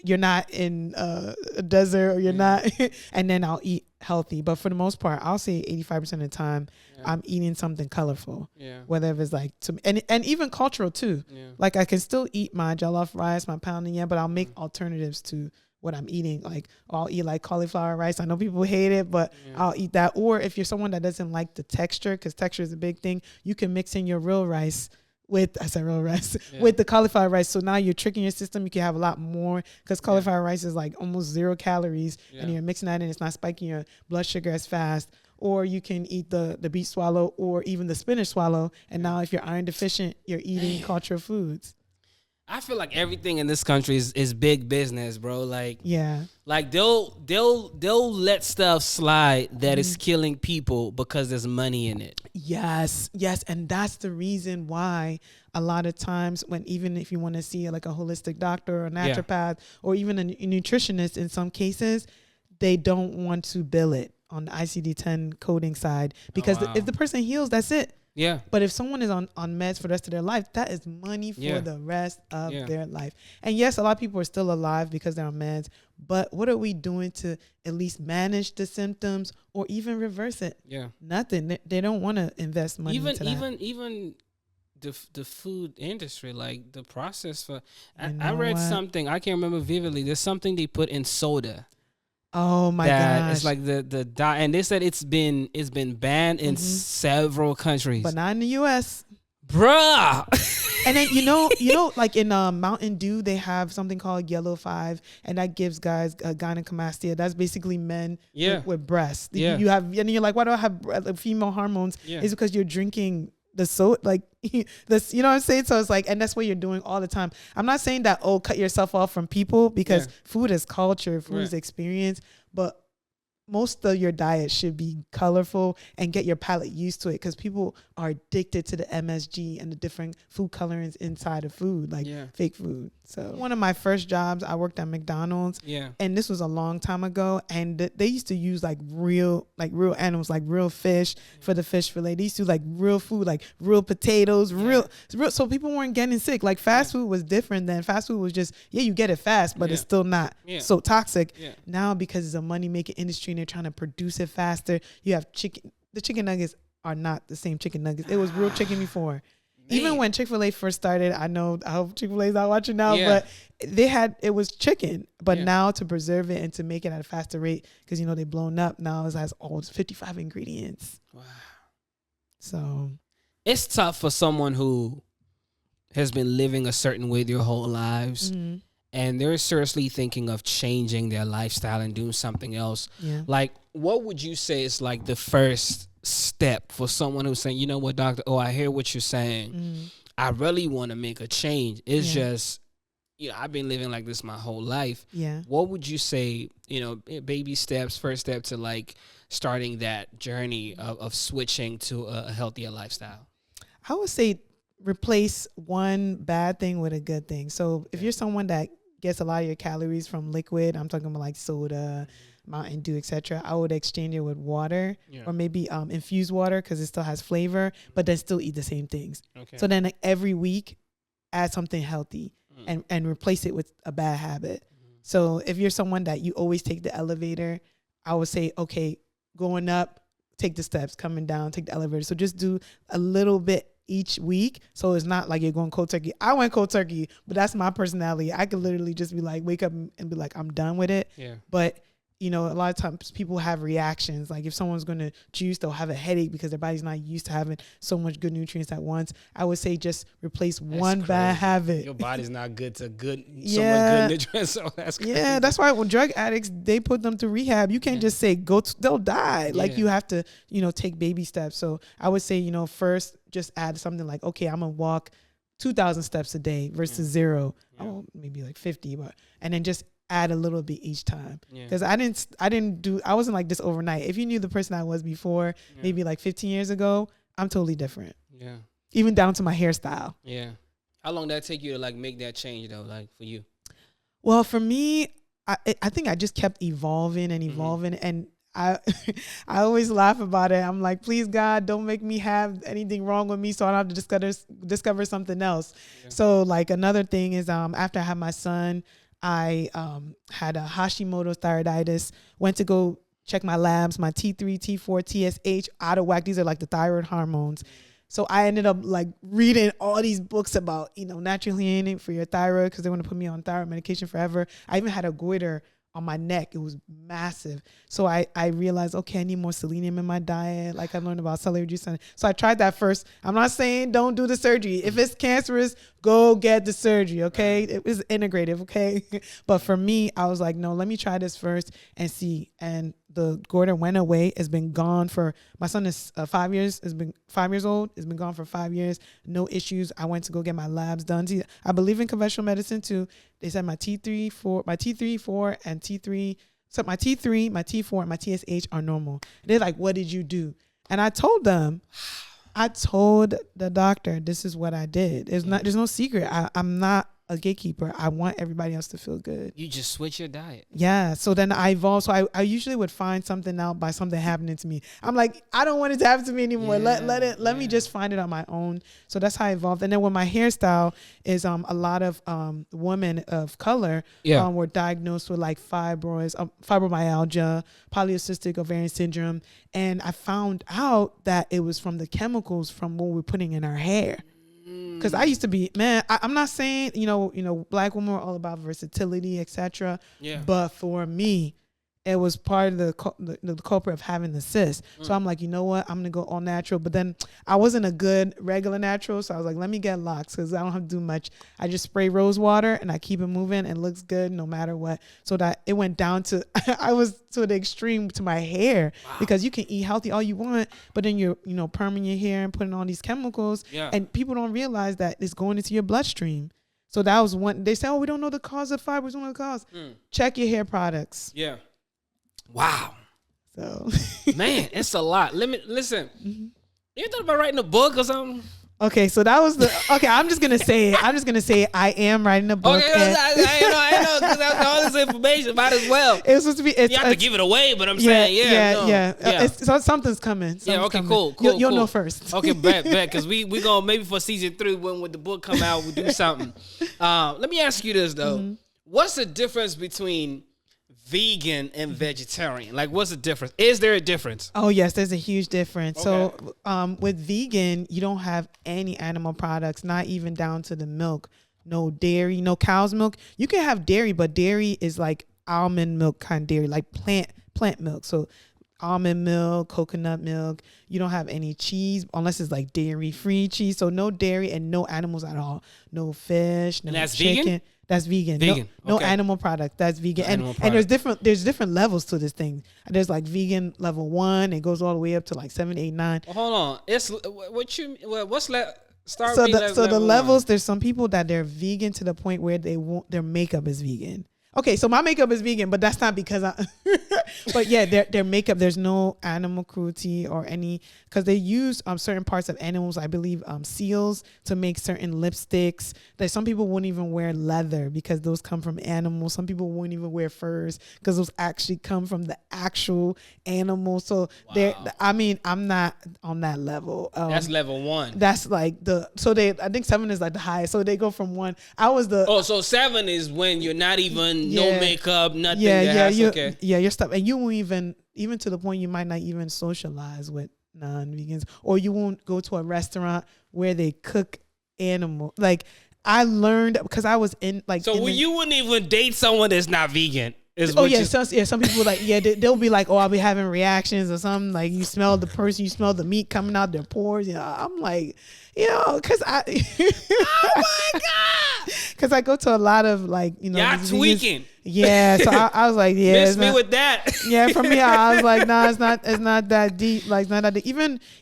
you're not in a desert or you're not, and then I'll eat healthy. But for the most part, I'll say 85% of the time I'm eating something colorful, whether it's like, and even cultural too. Yeah. Like I can still eat my jollof rice, my pounding yam, but I'll make alternatives to what I'm eating. Like I'll eat like cauliflower rice. I know people hate it, but I'll eat that. Or if you're someone that doesn't like the texture, because texture is a big thing, you can mix in your real rice with with the cauliflower rice. So now you're tricking your system. You can have a lot more because cauliflower rice is like almost 0 calories and you're mixing that in. It's not spiking your blood sugar as fast. Or you can eat the beet swallow or even the spinach swallow. And now if you're iron deficient, you're eating cultural foods. I feel like everything in this country is big business, bro. Like, like they'll let stuff slide that is killing people because there's money in it. Yes, and that's the reason why a lot of times even if you want to see like a holistic doctor or a naturopath or even a nutritionist, in some cases they don't want to bill it on the ICD-10 coding side because if the person heals, that's it. Yeah. But if someone is on meds for the rest of their life, that is money for the rest of their life. And yes, a lot of people are still alive because they're on meds. But what are we doing to at least manage the symptoms or even reverse it? Yeah. Nothing. They don't want to invest money into that. Even the food industry, like the process for I read something, I can't remember vividly. There's something they put in soda. Oh my gosh! It's like the and they said it's been banned in several countries, but not in the U.S. Bruh. And then you know, like in Mountain Dew, they have something called Yellow 5, and that gives guys gynecomastia. That's basically men with breasts. Yeah. You have, and you're like, why do I have female hormones? Yeah. It's because you're drinking the soda, like this, you know what I'm saying? So it's like, and that's what you're doing all the time. I'm not saying that, cut yourself off from people because food is culture, food is experience, but most of your diet should be colorful and get your palate used to it because people are addicted to the MSG and the different food colorings inside of food, like fake food. So one of my first jobs, I worked at McDonald's, and this was a long time ago, and they used to use like real animals, like real fish for the fish fillet. They used to do like real food, like real potatoes, real, so people weren't getting sick. Like fast food was different. Then fast food was just, you get it fast, but it's still not so toxic. Now because it's a money making industry and they're trying to produce it faster, you have chicken. The chicken nuggets are not the same chicken nuggets. It was real chicken before. Man. Even when Chick-fil-A first started, I hope Chick-fil-A's not watching now, but it was chicken. But now to preserve it and to make it at a faster rate, because they've blown up now, it has all 55 ingredients. Wow. So it's tough for someone who has been living a certain way their whole lives, and they're seriously thinking of changing their lifestyle and doing something else. Yeah. Like, what would you say is like the first step for someone who's saying, you know what, doctor, I hear what you're saying. I really want to make a change. It's just, I've been living like this my whole life. Yeah. What would you say, baby steps, first step to like starting that journey of switching to a healthier lifestyle? I would say replace one bad thing with a good thing. So if you're someone that gets a lot of your calories from liquid, I'm talking about like soda, Mountain Dew, etc., I would exchange it with water, or maybe infused water, because it still has flavor, but then still eat the same things. Okay. So then like, every week, add something healthy and replace it with a bad habit. So if you're someone that you always take the elevator, I would say, okay, going up, take the steps, coming down, take the elevator. So just do a little bit each week, so it's not like you're going cold turkey. I went cold turkey, but that's my personality. I could literally just be like, wake up and be like, I'm done with it. Yeah. But a lot of times people have reactions. Like if someone's going to juice, they'll have a headache because their body's not used to having so much good nutrients at once. I would say just replace one bad habit. Your body's not good to so much good nutrients. So that's crazy. Yeah, that's why when drug addicts, they put them to rehab. You can't just say they'll die. Like you have to, take baby steps. So I would say, first just add something like, okay, I'm gonna walk 2,000 steps a day versus 0. Oh, maybe like 50, and then just add a little bit each time. Because I wasn't like this overnight. If you knew the person I was before, maybe like 15 years ago, I'm totally different. Yeah. Even down to my hairstyle. Yeah. How long did that take you to like make that change though, like for you? Well, for me, I think I just kept evolving and and I always laugh about it. I'm like, please God, don't make me have anything wrong with me so I don't have to discover something else. Yeah. So like another thing is after I had my son, I had a Hashimoto's thyroiditis, went to go check my labs, my T3, T4, TSH, out of whack. These are like the thyroid hormones. So I ended up like reading all these books about, natural healing for your thyroid, because they want to put me on thyroid medication forever. I even had a goiter on my neck. It was massive. So I realized, okay, I need more selenium in my diet. Like I learned about celery juice. So I tried that first. I'm not saying don't do the surgery. If it's cancerous, go get the surgery, okay? It was integrative, okay? But for me, I was like, no, let me try this first and see. And the goiter went away. It's been gone for, my son is 5 years. It's been 5 years old. It's been gone for 5 years. No issues. I went to go get my labs done. See, I believe in conventional medicine too. They said my T3, 4, and T3, so my T3, my T4, and my TSH are normal. They're like, what did you do? And I told them, I told the doctor, this is what I did. There's no secret. I'm not a gatekeeper. I want everybody else to feel good. You just switch your diet. Yeah. So then I evolved. So I usually would find something out by something happening to me. I'm like, I don't want it to happen to me anymore. Let me just find it on my own. So that's how I evolved. And then with my hairstyle is a lot of women of color were diagnosed with like fibroids, fibromyalgia, polycystic ovarian syndrome. And I found out that it was from the chemicals from what we're putting in our hair. Because I used to be, I'm not saying, black women are all about versatility, etc. Yeah. But for me, it was part of the culprit of having the cyst. So I'm like, you know what? I'm going to go all natural. But then I wasn't a good regular natural. So I was like, let me get locks because I don't have to do much. I just spray rose water and I keep it moving and it looks good no matter what. So that it went down to, I was to the extreme to my hair. Wow. Because you can eat healthy all you want, but then you're, perming your hair and putting all these chemicals. Yeah. And people don't realize that it's going into your bloodstream. So that was one. They say, oh, we don't know the cause of fibers. We don't know the cause. Check your hair products. Yeah. Wow. So man, it's a lot. Listen. Mm-hmm. You thought about writing a book or something? Okay, so that was I'm just gonna say it. I am writing a book. Okay, I know, because that's all this information. Might as well. It's supposed to be. You have to give it away, but I'm saying, yeah. So something's coming. Cool. You'll know first. Okay, bet. Because we gonna maybe for season 3 when the book come out, we'll do something. Let me ask you this though: What's the difference between vegan and vegetarian? Like, what's the difference? Is there a difference? Oh yes, there's a huge difference. Okay. So with vegan, you don't have any animal products, not even down to the milk. No dairy, no cow's milk. You can have dairy, but dairy is like almond milk kind of dairy, like plant milk. So almond milk, coconut milk. You don't have any cheese unless it's like dairy free cheese. So no dairy and no animals at all. No fish, no And that's chicken. vegan? That's vegan. Vegan. No Okay. animal product. That's vegan. Animal And product. there's different levels to this thing. There's like vegan level 1. It goes all the way up to like 7, 8, 9. Well, hold on. It's what's start So me the level levels, one. there's some people that they're vegan to the point where they won't, their makeup is vegan. Okay, so my makeup is vegan, but that's not because I. But yeah, their makeup, there's no animal cruelty or any, because they use certain parts of animals. I believe seals to make certain lipsticks. That some people wouldn't even wear leather because those come from animals. Some people wouldn't even wear furs because those actually come from the actual animal. So they're. I mean, I'm not on that level. That's level 1. That's like I think 7 is like the highest. So they go from 1. I was the. Oh, so 7 is when you're not even no Yeah. makeup, nothing. Yeah, Okay. your stuff, and you won't even to the point you might not even socialize with non-vegans, or you won't go to a restaurant where they cook animal. Like I learned because I was in like. So you wouldn't even date someone that's not vegan. Oh yeah, some people like they'll be like, oh, I'll be having reactions or something, like you smell you smell the meat coming out their pores. I'm like, because I oh my god, because I go to a lot of like y'all tweaking. Yeah, so I was like, yeah, miss me with that. Yeah, for me, I was like, nah, it's not that deep. Like, it's not that deep.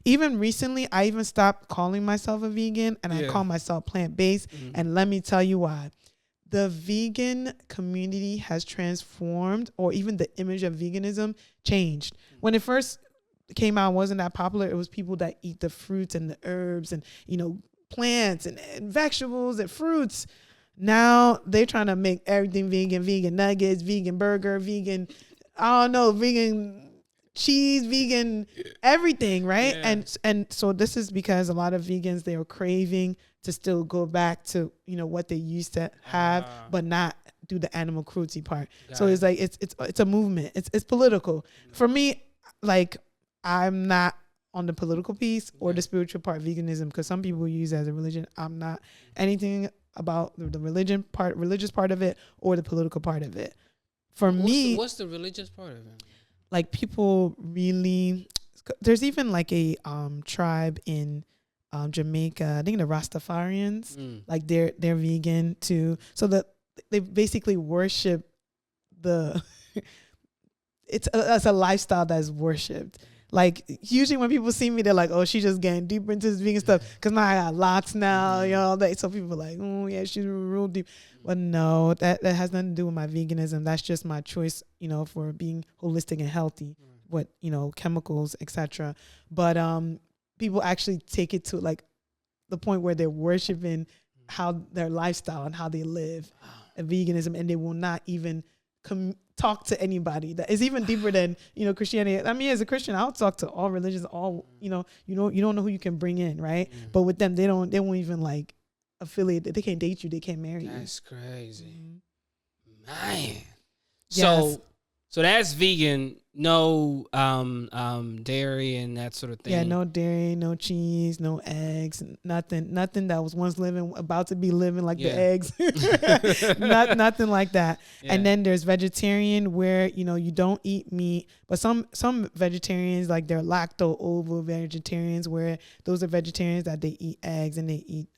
Even recently, I even stopped calling myself a vegan and I call myself plant-based. And let me tell you why. The vegan community has transformed, or even the image of veganism changed. When it first came out, it wasn't that popular. It was people that eat the fruits and the herbs and, plants and vegetables and fruits. Now they're trying to make everything vegan nuggets, vegan burger, vegan, vegan cheese, vegan everything, right? Yeah. And so this is because a lot of vegans, they are craving to still go back to what they used to have, but not do the animal cruelty part. So it's like it's a movement. It's political. For me, like I'm not on the political piece or the spiritual part of veganism, because some people use it as a religion. I'm not anything about the religious part of it or the political part of it. For me, what's the religious part of it? Like people really, there's even like a tribe in Jamaica, I think the Rastafarians, like they're vegan too. So they basically worship it's a lifestyle that's worshipped. Like usually when people see me, they're like, "Oh, she's just getting deeper into this vegan stuff." Because now I got locks now, all that. So people are like, "Oh yeah, she's real deep." But no, that has nothing to do with my veganism. That's just my choice, for being holistic and healthy with chemicals, etc. But people actually take it to like the point where they're worshiping how their lifestyle and how they live, and veganism, and they will not even talk to anybody. That is even deeper than Christianity. I mean, as a Christian, I'll talk to all religions, all you don't know who you can bring in, right? But with them, they won't even like affiliate. They can't date you, they can't marry you. That's crazy, man. Yes. So that's vegan. No dairy and that sort of thing. Yeah, no dairy, no cheese, no eggs, nothing that was once about to be living like the eggs. Nothing like that. Yeah. And then there's vegetarian, where you don't eat meat, but some vegetarians, like they're lacto-ovo vegetarians, where those are vegetarians that they eat eggs and they eat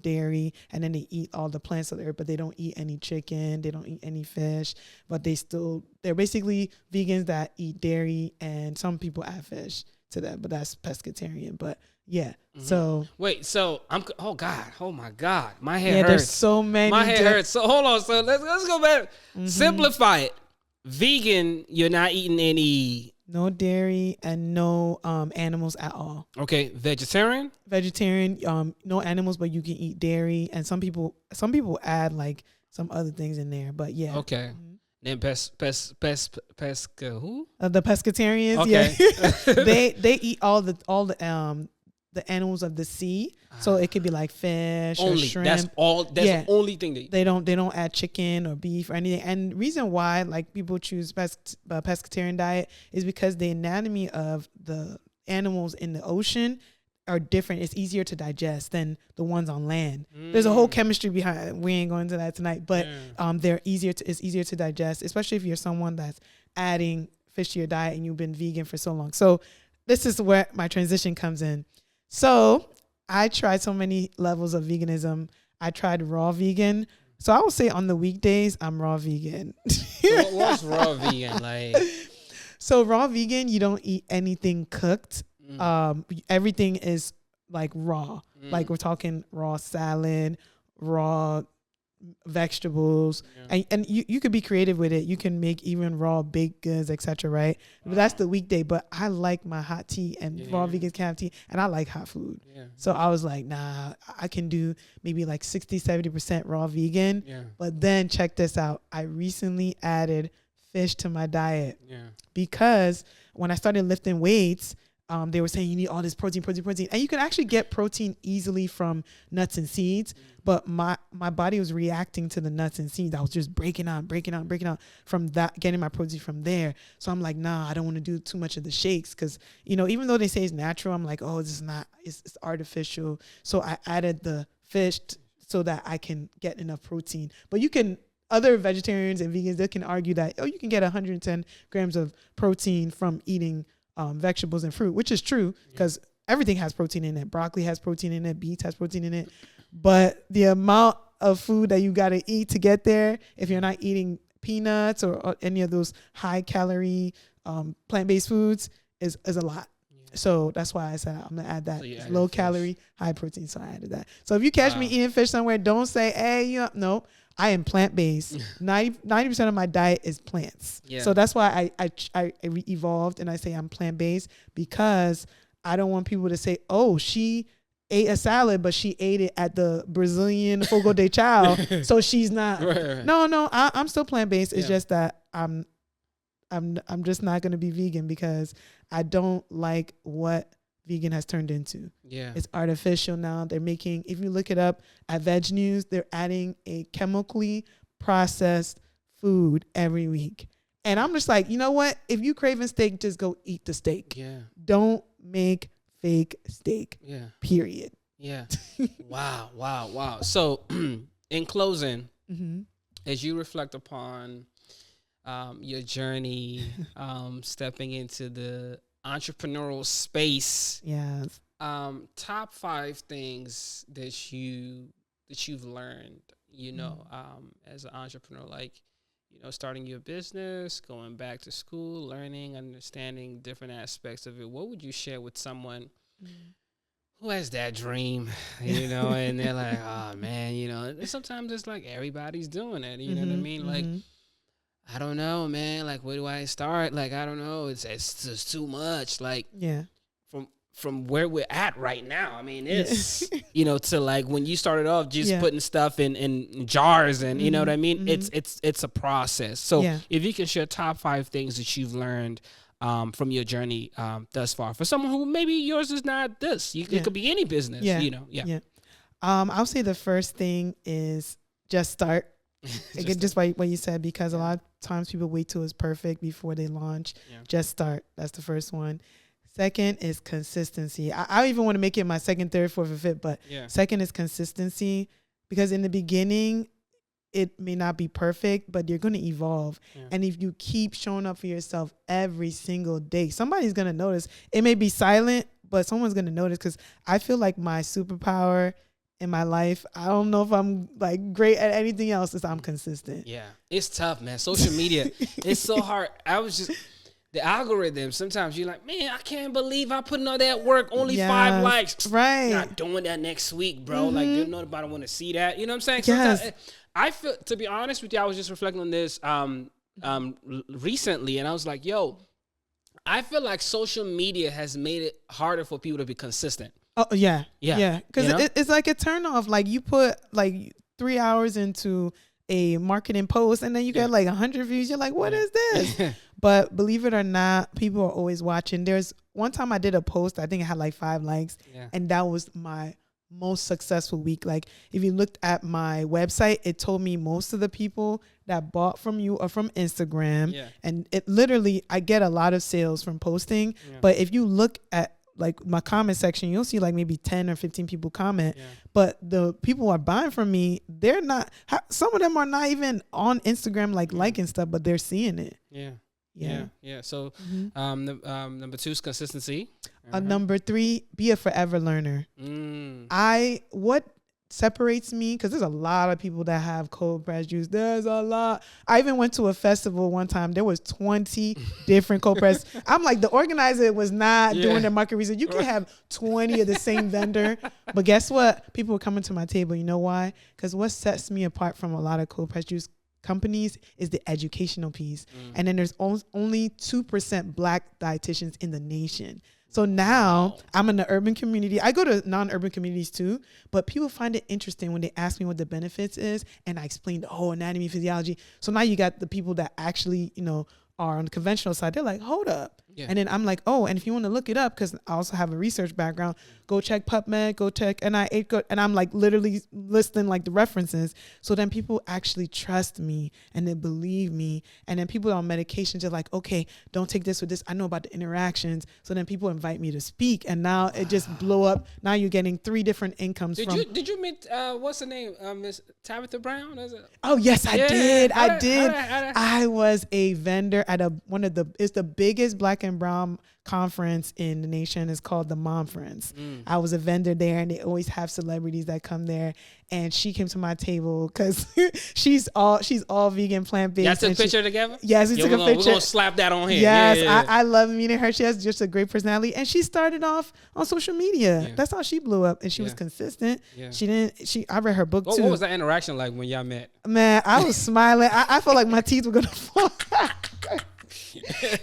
dairy, and then they eat all the plants of the earth, but they don't eat any chicken, they don't eat any fish, but they're basically vegans that eat dairy, and some people add fish to that, but that's pescatarian. But yeah, so wait, so oh my god, my hair hurts. There's so many. My hair hurts. So hold on. So let's go back. Simplify it. Vegan, you're not eating any. No dairy and no animals at all. Okay, vegetarian. No animals, but you can eat dairy, and some people add like some other things in there. But yeah. Okay. Then who? The pescatarians, okay. Yeah. they eat all the animals of the sea, so it could be like fish or shrimp. That's all. That's the only thing they don't add chicken or beef or anything. And the reason why like people choose pescatarian diet is because the anatomy of the animals in the ocean are different. It's easier to digest than the ones on land. There's a whole chemistry behind it. We ain't going into that tonight, but it's easier to digest, especially if you're someone that's adding fish to your diet and you've been vegan for so long. So this is where my transition comes in. So I tried so many levels of veganism. I tried raw vegan. So I would say on the weekdays, I'm raw vegan. So what's raw vegan? Like, so raw vegan, you don't eat anything cooked. Everything is like raw. Like we're talking raw salad, raw vegetables, and you could be creative with it. You can make even raw baked goods, etc. Right? But that's the weekday. But I like my hot tea, and raw vegans can have tea, and I like hot food. So I was like, nah, I can do maybe like 60-70% raw vegan. But then check this out. I recently added fish to my diet because when I started lifting weights, they were saying you need all this protein, and you can actually get protein easily from nuts and seeds. But my body was reacting to the nuts and seeds. I was just breaking out from that, getting my protein from there. So I'm like, nah, I don't want to do too much of the shakes because, you know, even though they say it's natural, I'm like, oh, this is not, it's artificial. So I added the fish so that I can get enough protein. But you can, other vegetarians and vegans, they can argue that, oh, you can get 110 grams of protein from eating vegetables and fruit, which is true because everything has protein in it. Broccoli has protein in it. Beets has protein in it. But the amount of food that you got to eat to get there, if you're not eating peanuts or any of those high calorie plant-based foods, is a lot. So that's why I said I'm going to add that. So it's low calorie, high protein. So I added that. So if you catch me eating fish somewhere, don't say, hey, no, I am plant-based. 90% of my diet is plants. So that's why I evolved and I say I'm plant-based because I don't want people to say, oh, she ate a salad, but she ate it at the Brazilian Fogo de Chao. So she's not. Right. No, I'm still plant-based. It's just that I'm just not going to be vegan because I don't like what vegan has turned into. It's artificial now. They're making, if you look it up at Veg News, they're adding a chemically processed food every week. And I'm just like, you know what? If you craving steak, just go eat the steak. Don't make fake steak. Period. Wow. So in closing, as you reflect upon your journey, stepping into the entrepreneurial space, top 5 things that you've learned, you know, as an entrepreneur, like, you know, starting your business, going back to school, learning, understanding different aspects of it. What would you share with someone who has that dream, you know, and they're like, oh man, you know, sometimes it's like everybody's doing it, you know what I mean? Like, I don't know, man, like, where do I start? Like, I don't know. It's just too much. Like, from where we're at right now. I mean, it's, you know, to like when you started off just putting stuff in jars and, you know what I mean? It's a process. So if you can share top 5 things that you've learned from your journey thus far for someone who maybe yours is not this, it could be any business, you know? I'll say the first thing is just start. Just by what you said, because a lot of times people wait till it's perfect before they launch. Just start. That's the first one. Second is consistency. I even want to make it my second, third, fourth, or fifth, but second is consistency, because in the beginning, it may not be perfect, but you're going to evolve. And if you keep showing up for yourself every single day, somebody's going to notice. It may be silent, but someone's going to notice, because I feel like my superpower in my life, I don't know if I'm like great at anything else, is I'm consistent. It's tough, man. Social media, it's so hard. The algorithm, sometimes you're like, man, I can't believe I put in all that work, only 5 likes. Right. Not doing that next week, bro. Like, nobody want to see that. You know what I'm saying? Sometimes I feel, to be honest with you, I was just reflecting on this recently, and I was like, yo, I feel like social media has made it harder for people to be consistent. Oh, yeah. Because it's like a turn off. Like, you put like 3 hours into a marketing post and then you get like 100 views. You're like, what is this? But believe it or not, people are always watching. There's one time I did a post, I think it had like 5 likes, and that was my most successful week. Like, if you looked at my website, it told me most of the people that bought from you are from Instagram. And it literally, I get a lot of sales from posting. But if you look at like my comment section, you'll see like maybe 10 or 15 people comment. But the people who are buying from me, they're not, some of them are not even on Instagram like liking stuff, but they're seeing it. Yeah. So, number 2 is consistency. Number 3, be a forever learner. What separates me, because there's a lot of people that have cold pressed juice. There's a lot. I even went to a festival one time. There was 20 different cold pressed. I'm like, the organizer was not doing their market research. You can have 20 of the same vendor, but guess what? People were coming to my table. You know why? Because what sets me apart from a lot of cold pressed juice companies is the educational piece. And then there's only 2% Black dietitians in the nation. So now I'm in the urban community. I go to non-urban communities too, but people find it interesting when they ask me what the benefits is, and I explain the whole anatomy, physiology. So now you got the people that actually, are on the conventional side. They're like, hold up. Yeah. And then I'm like, oh, and if you want to look it up, because I also have a research background, go check PubMed, go check NIH, and I'm like literally listing like the references. So then people actually trust me and they believe me. And then people on medications are like, okay, don't take this with this. I know about the interactions. So then people invite me to speak, and now it just blew up. Now you're getting 3 different incomes. Did you meet what's her name? Miss Tabitha Brown? Is it? Oh yes, I did. I did. I was a vendor at it's the biggest Black and Brown conference in the nation. Is called the Momference. I was a vendor there, and they always have celebrities that come there. And she came to my table because she's all vegan, plant based. Y'all took a picture together? Yes, we took a picture. We're gonna slap that on here. Yes, I love meeting her. She has just a great personality, and she started off on social media. Yeah. That's how she blew up, and she was consistent. Yeah. I read her book too. What was that interaction like when y'all met? Man, I was smiling. I felt like my teeth were gonna fall.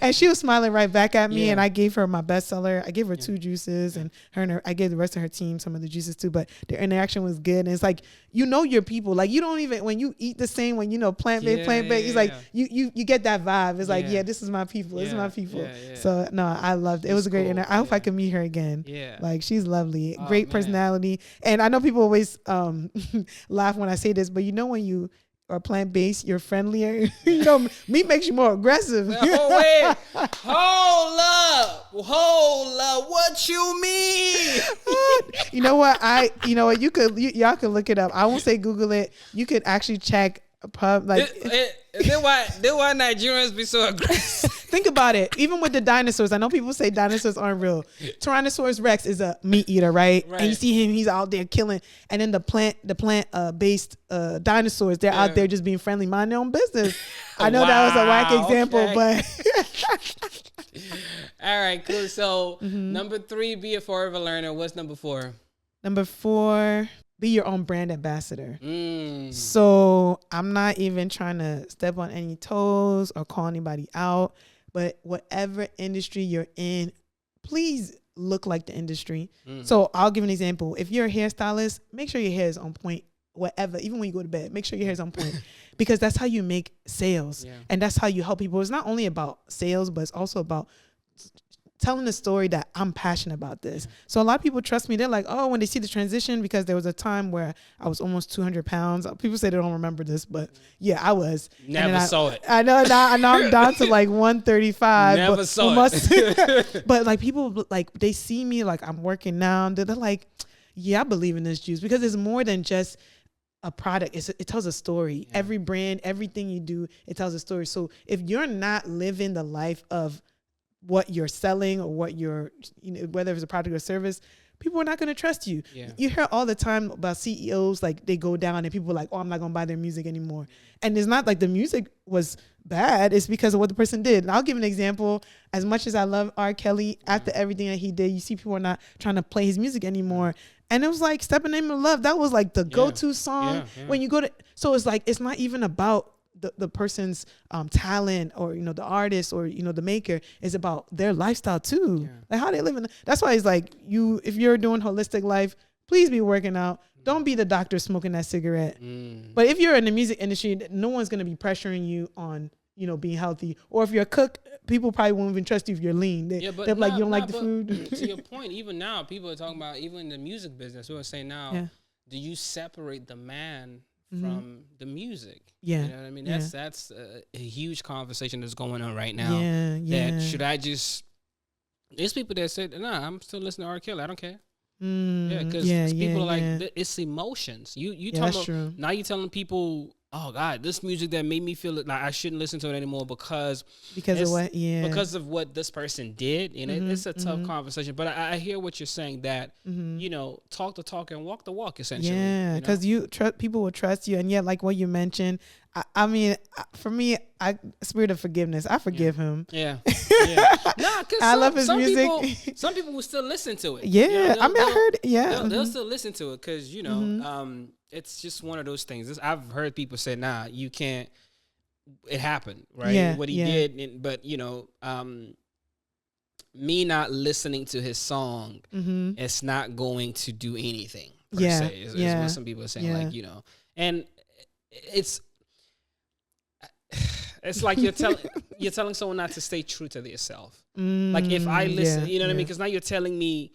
And she was smiling right back at me, and I gave her my bestseller. I gave her 2 juices, and I gave the rest of her team some of the juices too. But their interaction was good, and it's like your people. Like you don't even when you eat the same plant based. It's like you get that vibe. It's like this is my people. This is my people. So no, I loved it. It was a great interaction. I hope I can meet her again. Yeah, like she's lovely, great personality, and I know people always laugh when I say this, but when you or plant-based, you're friendlier. Meat makes you more aggressive. Oh, wait. Hold up. What you mean? You know what? Y'all could look it up. I won't say Google it. You could actually check pub. Like, then why Nigerians be so aggressive? Think about it. Even with the dinosaurs, I know people say dinosaurs aren't real. Tyrannosaurus Rex is a meat eater, right? And you see him, he's out there killing. And then the plant based dinosaurs, they're out there just being friendly, mind their own business. I know that was a whack example, but all right, cool. So number 3, be a forever learner. What's number 4? Number 4, be your own brand ambassador. So I'm not even trying to step on any toes or call anybody out, but whatever industry you're in, please look like the industry. So I'll give an example. If you're a hairstylist, make sure your hair is on point. Whatever, even when you go to bed, make sure your hair is on point because that's how you make sales, and that's how you help people. It's not only about sales, but it's also about telling the story that I'm passionate about this. So a lot of people trust me. They're like, oh, when they see the transition, because there was a time where I was almost 200 pounds. People say they don't remember this, but yeah, I was. Never saw it. I know now I'm down to like 135. Never saw it. But like people, like they see me like I'm working now. And they're like, yeah, I believe in this juice because it's more than just a product. It tells a story. Every brand, everything you do, it tells a story. So if you're not living the life of what you're selling or what you're, whether it's a product or service, people are not going to trust you. You hear all the time about CEOs, like they go down and people are like, oh, I'm not going to buy their music anymore. And it's not like the music was bad. It's because of what the person did. And I'll give an example. As much as I love R. Kelly, after everything that he did, you see people are not trying to play his music anymore. And it was like Step in the Name of Love. That was like the go-to song when you go to, so it's like, it's not even about the person's talent or the artist or the maker. Is about their lifestyle too, like how they live in. That's why it's like if you're doing holistic life, please be working out. Don't be the doctor smoking that cigarette. But if you're in the music industry, no one's gonna be pressuring you on being healthy. Or if you're a cook, people probably won't even trust you if you're lean. They're like, you don't like the food. To your point, even now people are talking about, even in the music business, who are saying now, do you separate the man from the music? You know what I mean? That's a huge conversation that's going on right now. That should I just? There's people that said, "Nah, I'm still listening to R. Kelly. I don't care." Because people are like, it's emotions. You talking about, now you're telling people oh God, this music that made me feel like I shouldn't listen to it anymore because Because of what? Yeah. because of what this person did. And it's a tough conversation. But I hear what you're saying that, you know, talk the talk and walk the walk, essentially. Yeah, because people will trust you. And yet, like what you mentioned, I mean, for me, spirit of forgiveness, I forgive him. Yeah. Yeah. Nah, because I love his music. Some people will still listen to it. Yeah. You know, I mean, I heard, yeah. They'll still listen to it because, you know, it's just one of those things. I've heard people say, nah, you can't. It happened, right? Yeah, what he did. But, you know, me not listening to his song, it's not going to do anything, per se. Is what some people are saying, like, you know. And it's like you're telling someone not to stay true to themselves. Like if I listen, you know what I mean? Because now you're telling me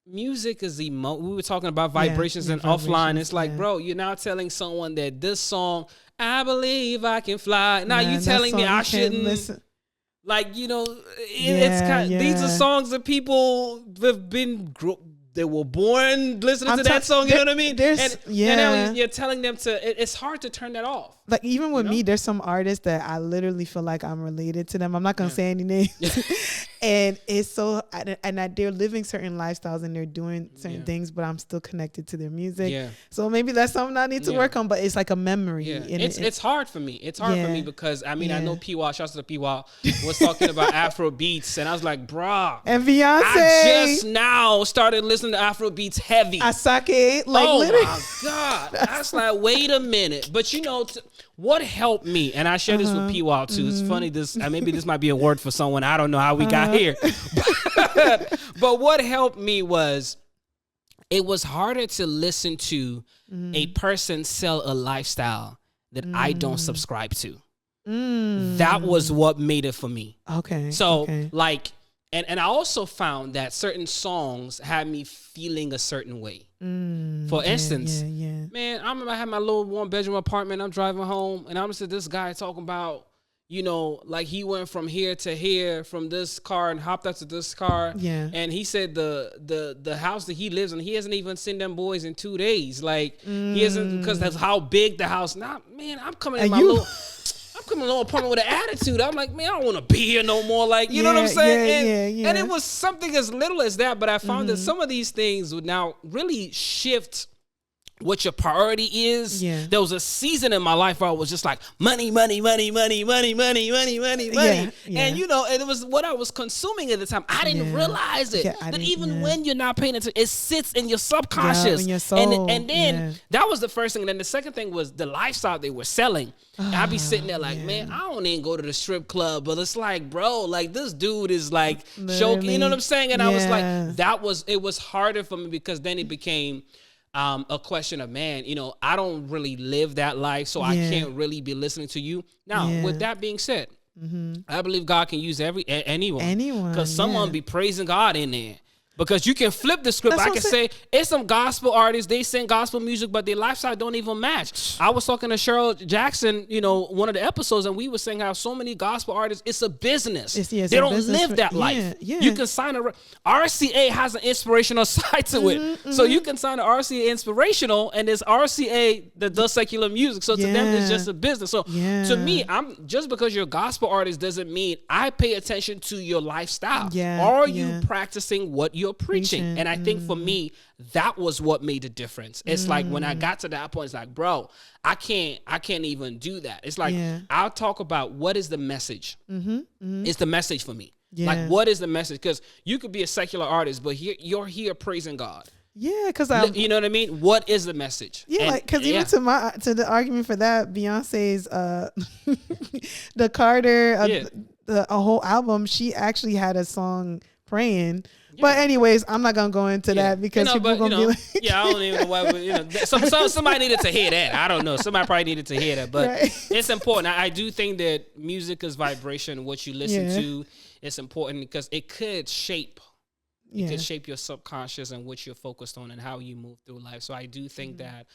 music is we were talking about vibrations and offline. It's like, bro, you're now telling someone that this song, I believe I can fly. Now you telling me I shouldn't listen. Like, you know, it's kind of, these are songs that people have been they were born listening to that song, you know what I mean? And now you're telling them it's hard to turn that off. Like even with me, there's some artists that I literally feel like I'm related to them. I'm not going to say any names. And it's so, and that they're living certain lifestyles and they're doing certain things, but I'm still connected to their music. Yeah. So maybe that's something I need to work on, but it's like a memory. Yeah. It's hard for me. It's hard for me because, I mean, I know P-Wall, shouts to P-Wall, was talking about Afro beats. And I was like, bruh. And Beyonce. I just now started listening to Afro beats heavy. Asake. Like, oh literally. my God. I was like, wait a minute. But you know, what helped me, and I share this with P-Wall too. It's funny, maybe this might be a word for someone. I don't know how we got here. But what helped me was it was harder to listen to a person sell a lifestyle that I don't subscribe to. That was what made it for me. Okay. So like, and I also found that certain songs had me feeling a certain way. For instance, man, I remember I had my little 1-bedroom apartment. I'm driving home, and I'm just this guy talking about, you know, like he went from here to here from this car and hopped up to this car. Yeah. And he said the house that he lives in, he hasn't even seen them boys in 2 days. Like he hasn't, because that's how big the house. Now, man, I'm coming in my little apartment with an attitude. I'm like, man, I don't want to be here no more. Like, you know what I'm saying? And it was something as little as that, but I found that some of these things would now really shift what your priority is. There was a season in my life where I was just like, money. And you know, and it was what I was consuming at the time. I didn't realize it. That even when you're not paying attention, it sits in your subconscious. In your soul. And then that was the first thing. And then the second thing was the lifestyle they were selling. I'd be sitting there like, man, I don't even go to the strip club, but it's like, bro, like this dude is like choking, you know what I'm saying? And I was like, it was harder for me because then it became a question of, man, you know, I don't really live that life, so I can't really be listening to you. Now, with that being said, I believe God can use anyone. Because someone be praising God in there. Because you can flip the script. I can say it's some gospel artists, they sing gospel music, but their lifestyle don't even match. I was talking to Cheryl Jackson, you know, one of the episodes, and we were saying how so many gospel artists, it's a business. They don't live that life. You can sign RCA has an inspirational side to it. So you can sign an RCA inspirational, and there's RCA that does secular music. So to them, it's just a business. So to me, just because you're a gospel artist doesn't mean I pay attention to your lifestyle. Are you practicing what you're preaching? And I think for me, that was what made the difference. It's like when I got to that point, it's like, bro, I can't even do that. It's like I'll talk about what is the message. It's the message for me. Like, what is the message? Because you could be a secular artist, but you're here praising God. Yeah, because you know what I mean. What is the message? Yeah, like because even to the argument for that, Beyonce's the Carter a whole album, she actually had a song praying. But anyways, I'm not gonna go into that because people are gonna be like, I don't even know why. You know, somebody needed to hear that. I don't know. Somebody probably needed to hear that, but it's important. I do think that music is vibration. What you listen to, it's important because it could shape. It could shape your subconscious and what you're focused on and how you move through life. So I do think that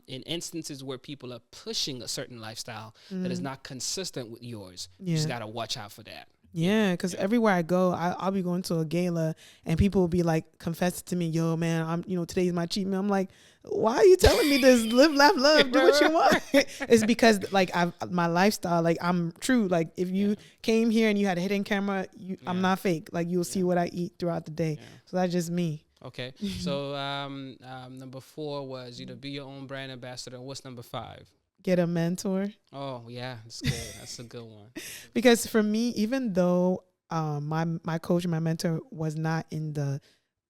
in instances where people are pushing a certain lifestyle that is not consistent with yours, you just gotta watch out for that. Yeah, because everywhere I go, I'll be going to a gala and people will be like confessing to me, yo, man, today's my cheat meal. I'm like, why are you telling me this? Live, laugh, love, do what you want. It's because like my lifestyle, like I'm true. Like if you came here and you had a hidden camera, I'm not fake. Like you'll see what I eat throughout the day. Yeah. So that's just me. Okay. So number 4 was, be your own brand ambassador. What's number 5? Get a mentor. Oh yeah, that's good. That's a good one. Because for me, even though my coach and my mentor was not in the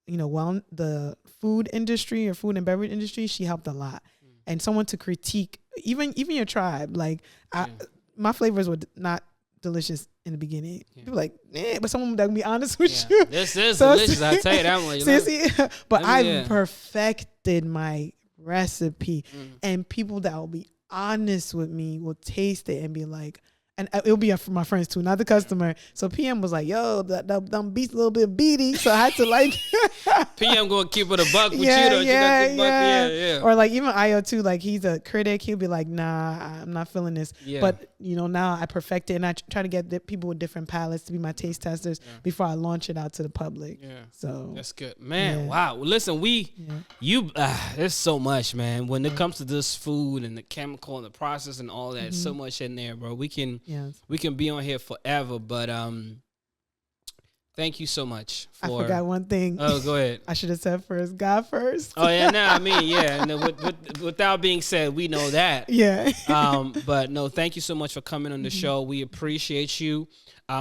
the food industry or food and beverage industry, she helped a lot. And someone to critique even your tribe, like my flavors were not delicious in the beginning. People were like, but someone that can be honest with you. This is delicious. I tell you that one. But I perfected my recipe, and people that will be honest with me will taste it and be like, and it'll be for my friends too, not the customer. So PM was like, yo, that beat's a little bit beady. So I had to like PM gonna keep it a buck with you though. Yeah. Or like even IO too, like he's a critic. He'll be like, nah, I'm not feeling this. Yeah. But now I perfect it and I try to get people with different palates to be my taste testers before I launch it out to the public. Yeah. So that's good, man. Wow. Listen, there's so much, man. When it comes to this food and the chemical and the process and all that, so much in there, bro. We can be on here forever, but thank you so much for. I forgot one thing. Oh, go ahead. I should have said first, God first. Oh yeah, no, I mean, yeah. No, without being said, we know that. Yeah. But no, thank you so much for coming on the show. We appreciate you.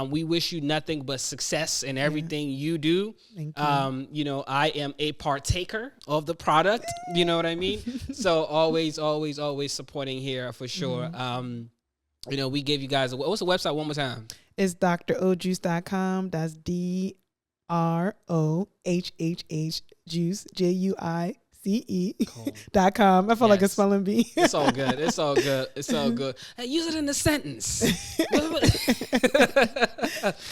We wish you nothing but success in everything you do. Thank you. I am a partaker of the product. You know what I mean? So always supporting here for sure. We gave you guys what's the website one more time? It's drohhjuice.com. That's DROHHH juice JUICE.com. I feel like a spelling bee. It's all good. It's all good. Hey, use it in a sentence.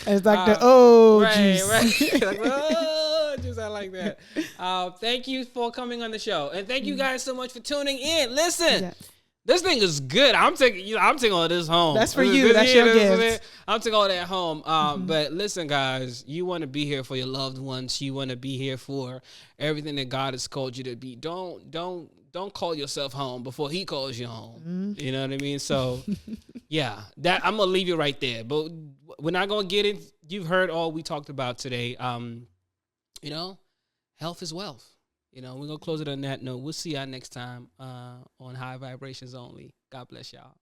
It's Dr. O Juice. Right. Like, oh, juice. I like that. Thank you for coming on the show, and thank you guys so much for tuning in. Listen. Yes. This thing is good. I'm taking all this home. That's for you. That's your gift. I'm taking all that home. But listen, guys, you want to be here for your loved ones. You want to be here for everything that God has called you to be. Don't call yourself home before He calls you home. You know what I mean? So, yeah, that I'm gonna leave you right there. But we're not gonna get in. You've heard all we talked about today. Health is wealth. We're going to close it on that note. We'll see y'all next time on High Vibrations Only. God bless y'all.